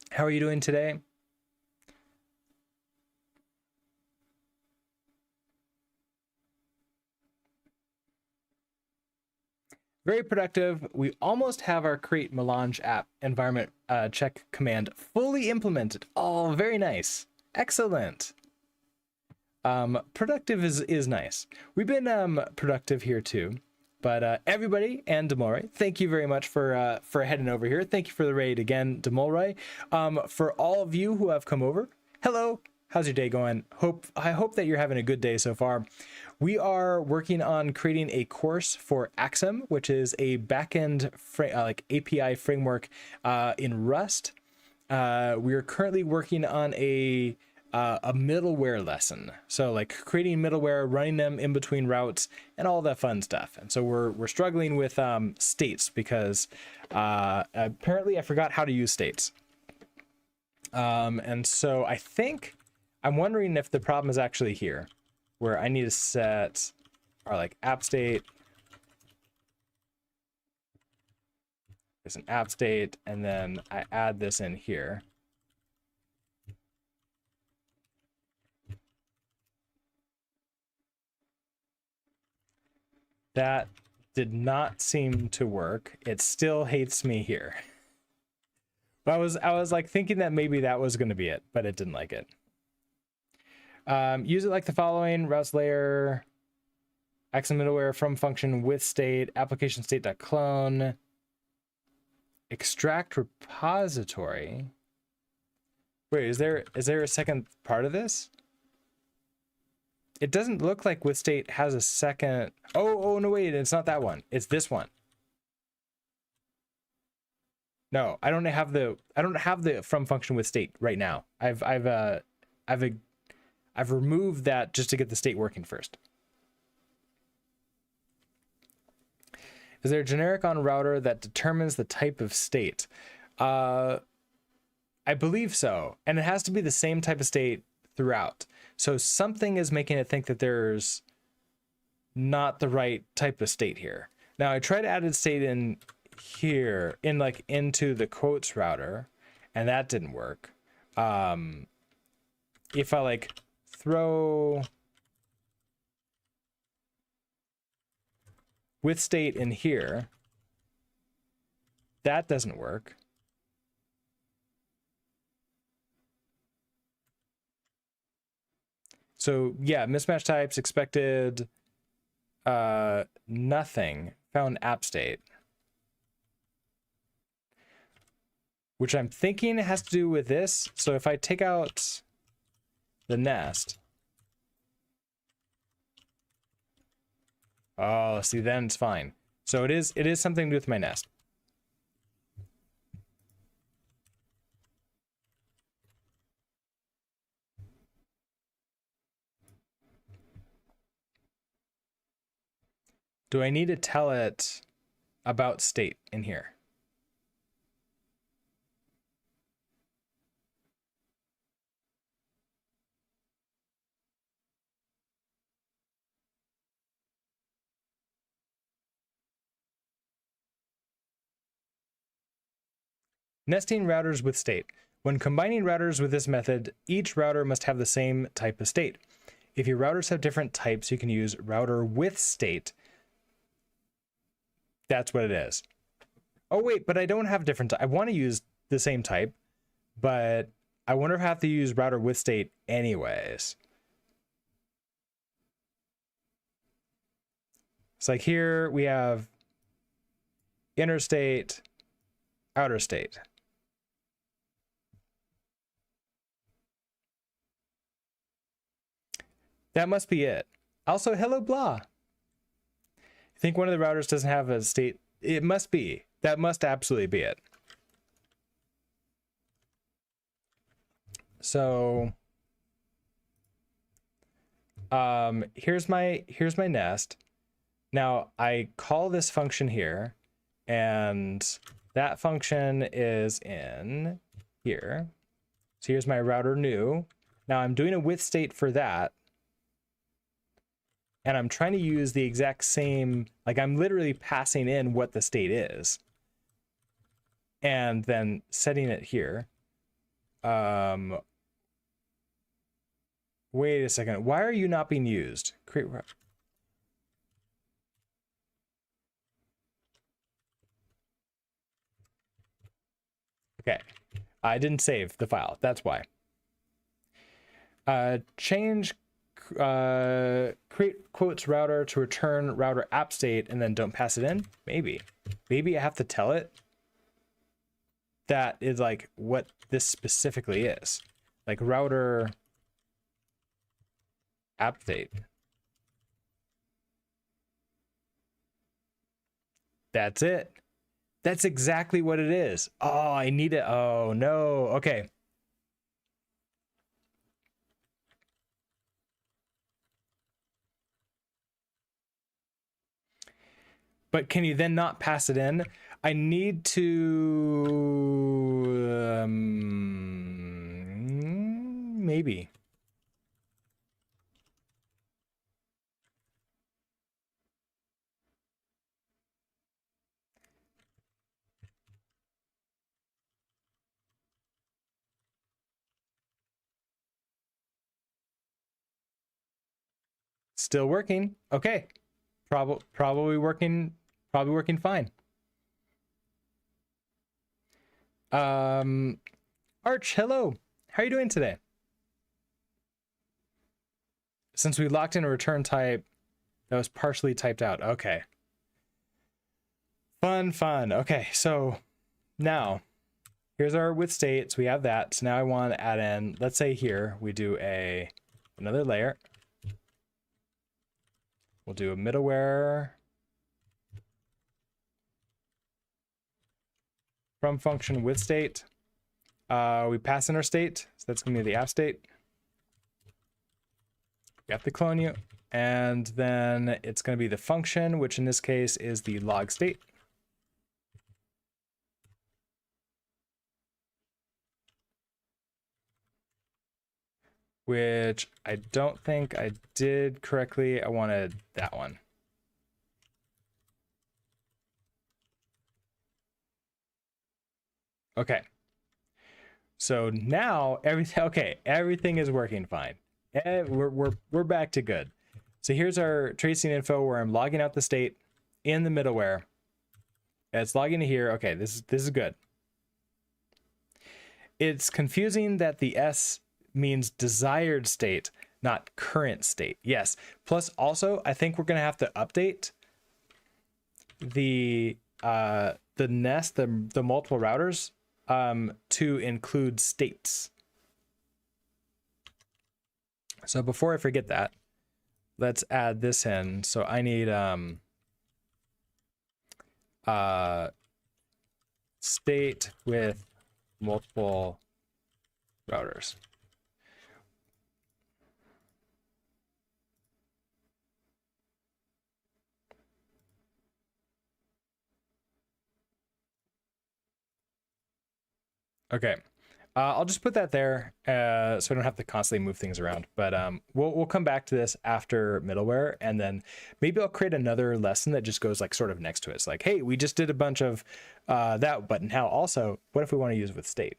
How are you doing today? Very productive. We almost have our create melange app environment check command fully implemented. Oh, very nice. Excellent. Productive is nice. We've been productive here too, But everybody and Demolray, thank you very much for heading over here. Thank you for the raid again, Demolray. For all of you who have come over, hello. How's your day going? I hope that you're having a good day so far. We are working on creating a course for Axum, which is a backend like API framework in Rust. We are currently working on a middleware lesson, so like creating middleware, running them in between routes, and all that fun stuff. And so we're struggling with states because apparently I forgot how to use states. And so I'm wondering if the problem is actually here, where I need to set our like app state. There's an app state, and then I add this in here. That did not seem to work. It still hates me here. I was like thinking that maybe that was going to be it, but it didn't like it. Use it like the following: routes layer, Axum middleware from function with state, application state.clone, extract repository. Wait, is there a second part of this? It doesn't look like with state has a second. Oh no, wait, it's not that one. It's this one. No, I don't have the from function with state right now. I've removed that just to get the state working first. Is there a generic on router that determines the type of state? I believe so, and it has to be the same type of state throughout. So something is making it think that there's not the right type of state here. Now I tried to add state in here, into the quotes router, and that didn't work. If I like throw with state in here, that doesn't work. So yeah, mismatch types expected, nothing, found app state. Which I'm thinking has to do with this. So if I take out the nest. Oh, see, then it's fine. So it is something to do with my nest. Do I need to tell it about state in here? Nesting routers with state. When combining routers with this method, each router must have the same type of state. If your routers have different types, you can use router with state. That's what it is. Oh wait, but I don't have different. I want to use the same type, but I wonder if I have to use router with state anyways. It's like here we have inner state, outer state. That must be it. Also, hello, blah. I think one of the routers doesn't have a state. It must be. That must absolutely be it. So here's my nest. Now I call this function here, and that function is in here. So here's my router new. Now I'm doing a with state for that. And I'm trying to use the exact same, like I'm literally passing in what the state is. And then setting it here. Wait a second. Why are you not being used? Create. Okay. I didn't save the file. That's why. Change create quotes router to return router app state and then don't pass it in? Maybe I have to tell it that is like what this specifically is, like router app state. That's it. That's exactly what it is. Oh, I need it. Oh no. Okay. But can you then not pass it in? I need to maybe. Still working. Okay. Probably working fine. Arch, hello. How are you doing today? Since we locked in a return type that was partially typed out. Okay. Fun. Okay, so now here's our with states. We have that. So now I want to add in, let's say here we do another layer. We'll do a middleware from function with state. We pass in our state, so that's gonna be the app state. We have to clone you, and then it's gonna be the function, which in this case is the log state. Which I don't think I did correctly. I wanted that one. Okay. So now everything is working fine. We're back to good. So here's our tracing info where I'm logging out the state in the middleware. It's logging to here. Okay, this is good. It's confusing that the S means desired state, not current state. Yes. Plus also, I think we're going to have to update the nest, the multiple routers to include states. So before I forget that, let's add this in. So I need state with multiple routers. Okay, I'll just put that there so I don't have to constantly move things around. But we'll come back to this after middleware, and then maybe I'll create another lesson that just goes like sort of next to it. It's like, hey, we just did a bunch of that, but now also, what if we want to use with state?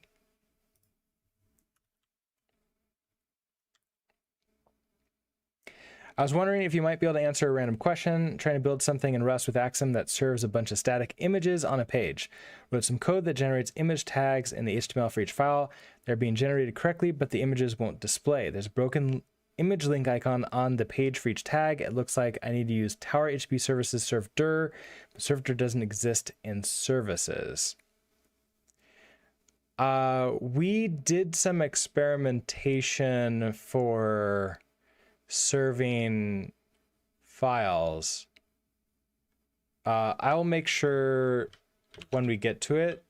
I was wondering if you might be able to answer a random question. Trying to build something in Rust with Axum that serves a bunch of static images on a page. Wrote some code that generates image tags in the HTML for each file. They're being generated correctly, but the images won't display. There's a broken image link icon on the page for each tag. It looks like I need to use Tower HTTP services serve dir, but serve dir doesn't exist in services. We did some experimentation for serving files. I'll make sure when we get to it.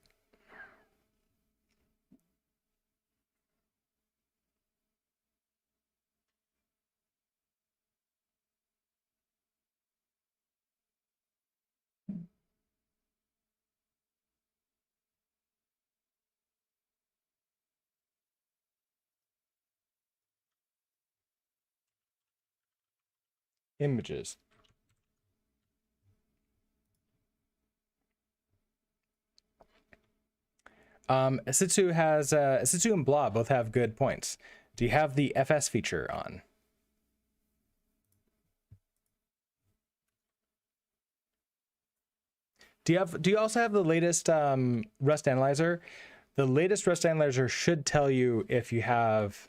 Images. Asitsu and Blah both have good points. Do you have the FS feature on? Do you also have the latest Rust Analyzer? The latest Rust Analyzer should tell you if you have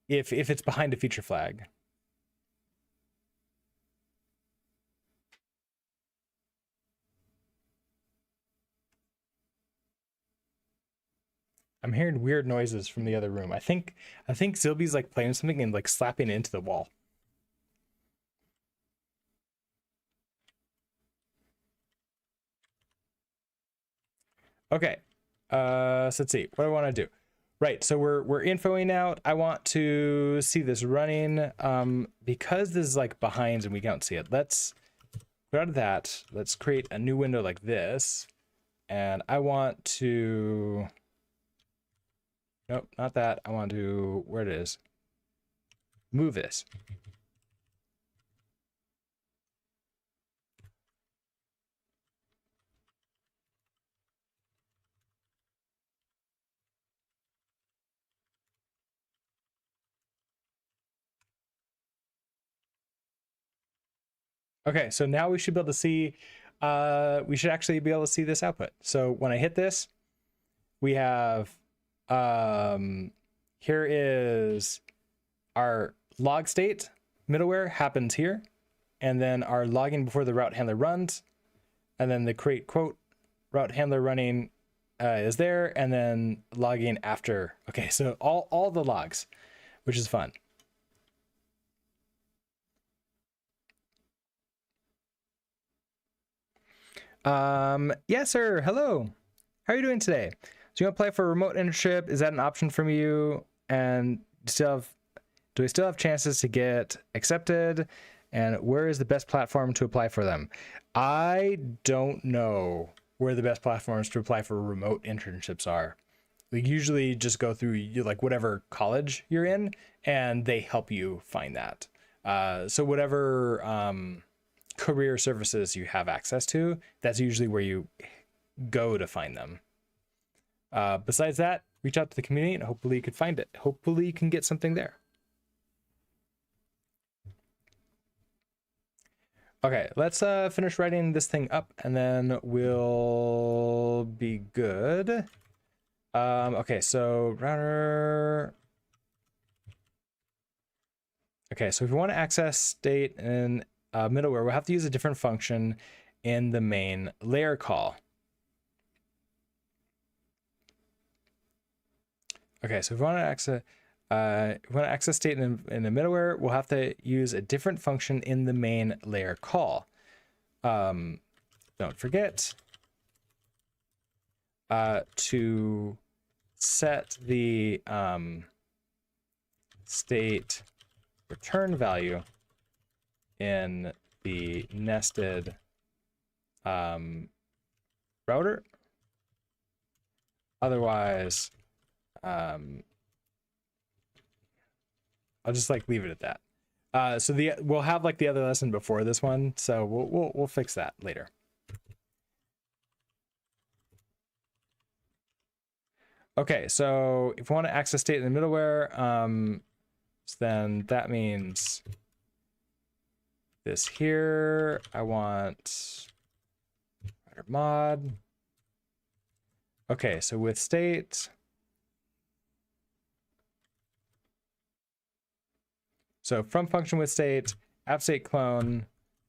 if it's behind a feature flag. I'm hearing weird noises from the other room. I think Zilby's like playing something and like slapping into the wall. Okay. So let's see. What do I want to do? Right. So we're infoing out. I want to see this running. Because this is like behind and we can't see it. Let's go out of that. Let's create a new window like this. And I want to, nope, not that. I want to, where it is, move this. Okay, so now we should be able to see, we should actually be able to see this output. So when I hit this, we have, here is our log state middleware happens here. And then our logging before the route handler runs. And then the create quote route handler running is there. And then logging after. Okay, so all the logs, which is fun. Yes, sir. Hello. How are you doing today? Do you want to apply for a remote internship? Is that an option from you? And do we still have chances to get accepted? And where is the best platform to apply for them? I don't know where the best platforms to apply for remote internships are. We usually just go through like whatever college you're in, and they help you find that. So whatever career services you have access to, that's usually where you go to find them. Besides that, reach out to the community and hopefully you could find it. Hopefully you can get something there. Okay, let's finish writing this thing up and then we'll be good. Okay, so router. Okay, so if you want to access state and middleware, we'll have to use a different function in the main layer call. Okay, so if we want to access state in the middleware, we'll have to use a different function in the main layer call. Don't forget to set the state return value in the nested router. Otherwise, I'll just like leave it at that. So we'll have like the other lesson before this one, so we'll fix that later. Okay, so if we want to access state in the middleware, then that means this here. I want writer mod. Okay, so with state. So from function with state, app state clone,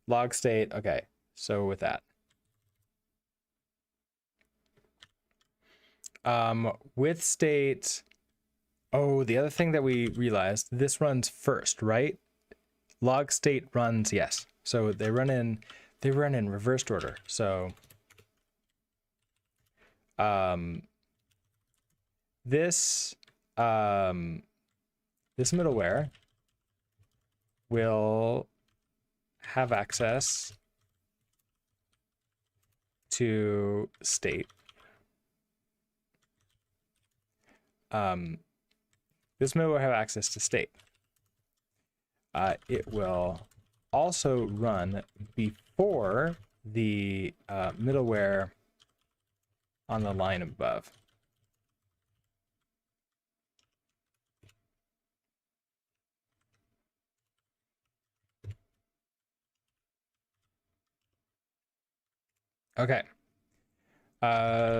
log state. Okay, so with that. With state, oh, the other thing that we realized, this runs first, right? Log state runs, yes. So they run in reversed order. So this middleware will have access to state. This middleware will have access to state. It will also run before the middleware on the line above. Okay.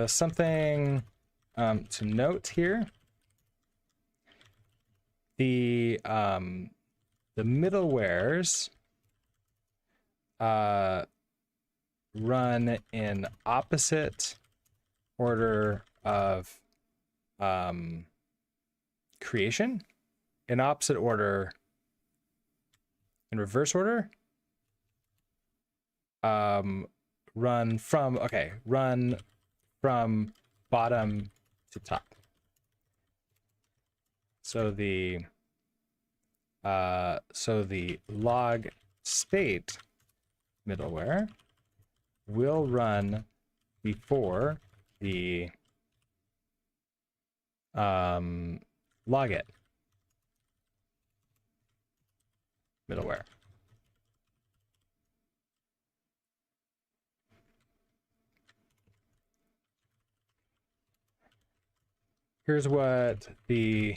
Something to note here. the middlewares run in opposite order of creation, in opposite order, in reverse order. Run from bottom to top. So the log state middleware will run before the logit middleware. Here's what the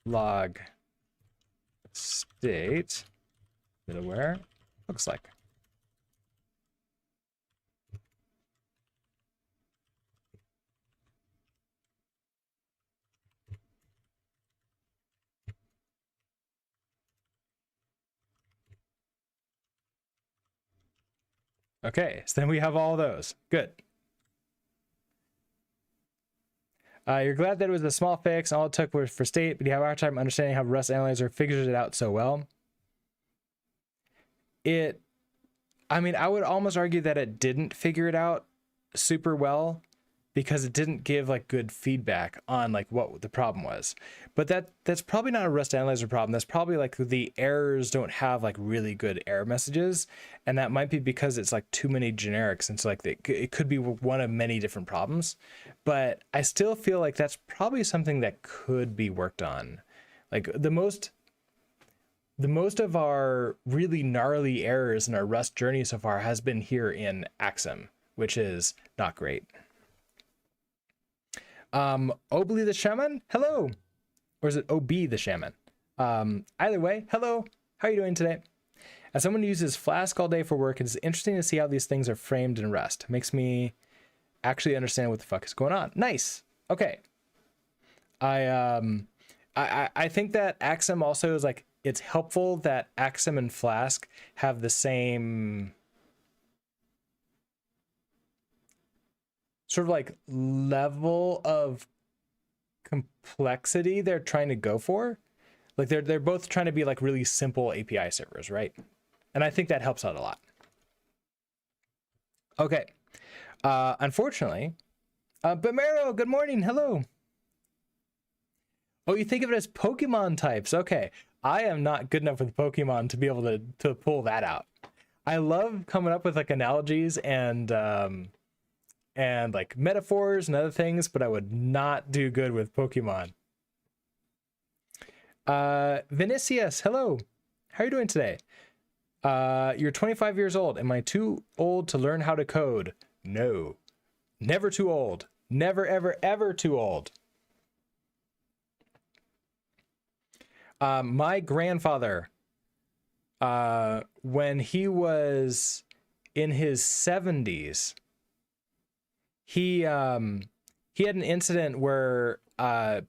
log state middleware looks like. Okay, so then we have all those. Good. You're glad that it was a small fix. All it took was for state, but you have a hard time understanding how Rust Analyzer figures it out so well. I mean, I would almost argue that it didn't figure it out super well because it didn't give like good feedback on like what the problem was. But that's probably not a Rust Analyzer problem. That's probably like the errors don't have like really good error messages, and that might be because it's like too many generics, and so like it could be one of many different problems. But I still feel like that's probably something that could be worked on. Like the most of our really gnarly errors in our Rust journey so far has been here in Axum, which is not great. Obli the Shaman, hello. Or is it OB the Shaman? Either way, hello. How are you doing today? As someone who uses Flask all day for work, it's interesting to see how these things are framed in Rust. Makes me actually understand what the fuck is going on. Nice. Okay. I think that Axum also is like, it's helpful that Axum and Flask have the same sort of like level of complexity they're trying to go for. Like they're both trying to be like really simple API servers, right? And I think that helps out a lot. Okay. Unfortunately, but Mero, good morning. Hello. Oh, you think of it as Pokemon types. Okay. I am not good enough with Pokemon to be able to pull that out. I love coming up with like analogies and like metaphors and other things, but I would not do good with Pokemon. Vinicius, hello. How are you doing today? You're 25 years old. Am I too old to learn how to code? No. Never too old. Never, ever, ever too old. My grandfather, when he was in his 70s, he had an incident where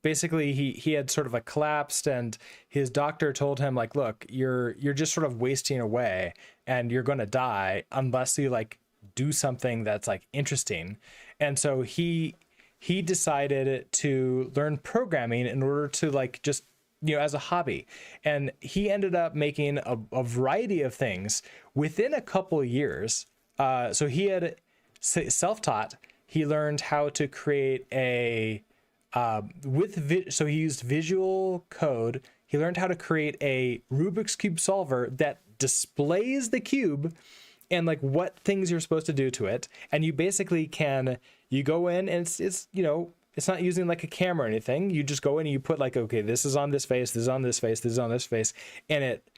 basically he had sort of like collapsed, and his doctor told him like, look, you're just sort of wasting away and you're going to die unless you like do something that's like interesting. And so he decided to learn programming in order to like just, you know, as a hobby. And he ended up making a variety of things within a couple of years. So he had self-taught. He learned how to create a so he used visual code. He learned how to create a Rubik's Cube solver that displays the cube and like what things you're supposed to do to it. And you basically you go in and it's you know, it's not using like a camera or anything. You just go in and you put like, okay, this is on this face, this is on this face, this is on this face. And it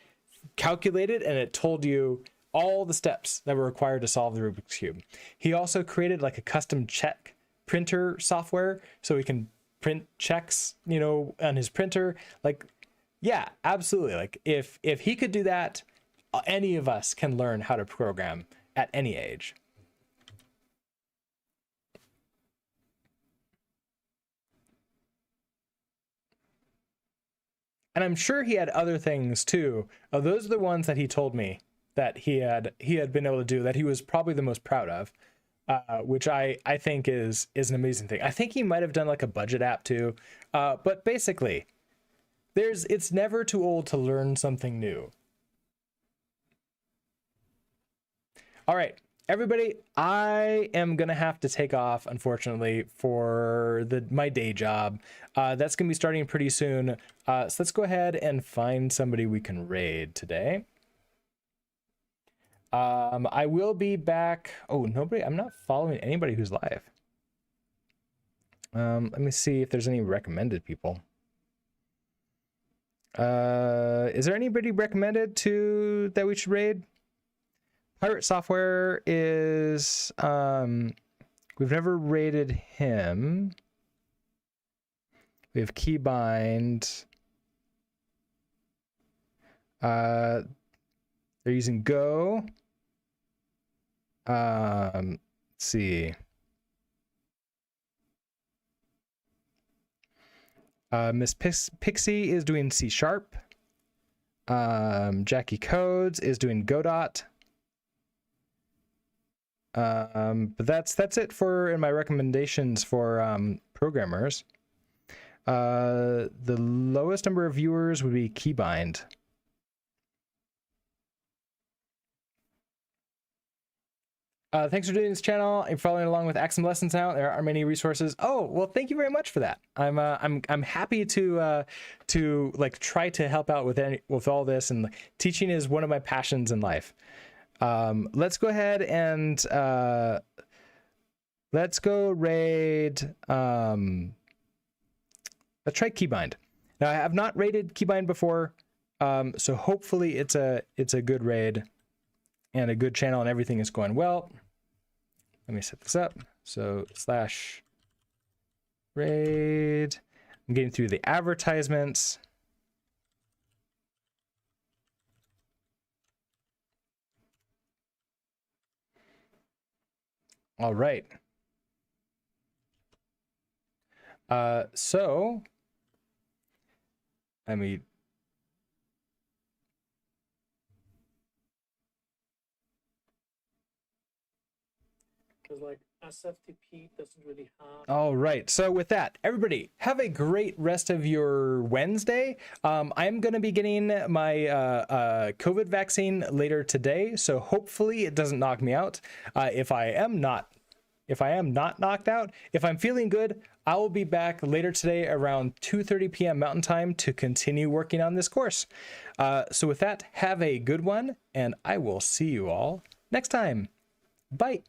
calculated and it told you all the steps that were required to solve the Rubik's Cube. He also created like a custom check printer software so he can print checks, you know, on his printer. Like, yeah, absolutely. Like if he could do that, any of us can learn how to program at any age. And I'm sure he had other things too. Those are the ones that he told me that he had been able to do, that he was probably the most proud of, which I think is an amazing thing. I think he might have done like a budget app too. But basically, it's never too old to learn something new. All right, everybody, I am gonna have to take off, unfortunately, for my day job. That's gonna be starting pretty soon. So let's go ahead and find somebody we can raid today. I will be back. Oh, I'm not following anybody who's live. Let me see if there's any recommended people. Is there anybody recommended that we should raid? Pirate Software is, we've never raided him. We have Keybind. They're using Go. Let's see. Miss Pixie is doing C#. Jackie Codes is doing Godot. But that's it in my recommendations for programmers. The lowest number of viewers would be Keybind. Thanks for doing this channel. I'm following along with Axum lessons now. There are many resources. Oh, well, thank you very much for that. I'm happy to like try to help out with all this, and teaching is one of my passions in life. Let's go ahead and let's go raid. Let's try Keybind. Now, I have not raided Keybind before, so hopefully it's a good raid and a good channel and everything is going well. Let me set this up. So /raid. I'm getting through the advertisements. All right. So let me. Because like SFTP doesn't really have. All right. So with that, everybody have a great rest of your Wednesday. I'm going to be getting my COVID vaccine later today, so hopefully it doesn't knock me out. If I am not knocked out, if I'm feeling good, I will be back later today around 2:30 p.m. Mountain Time to continue working on this course. So with that, have a good one, and I will see you all next time. Bye.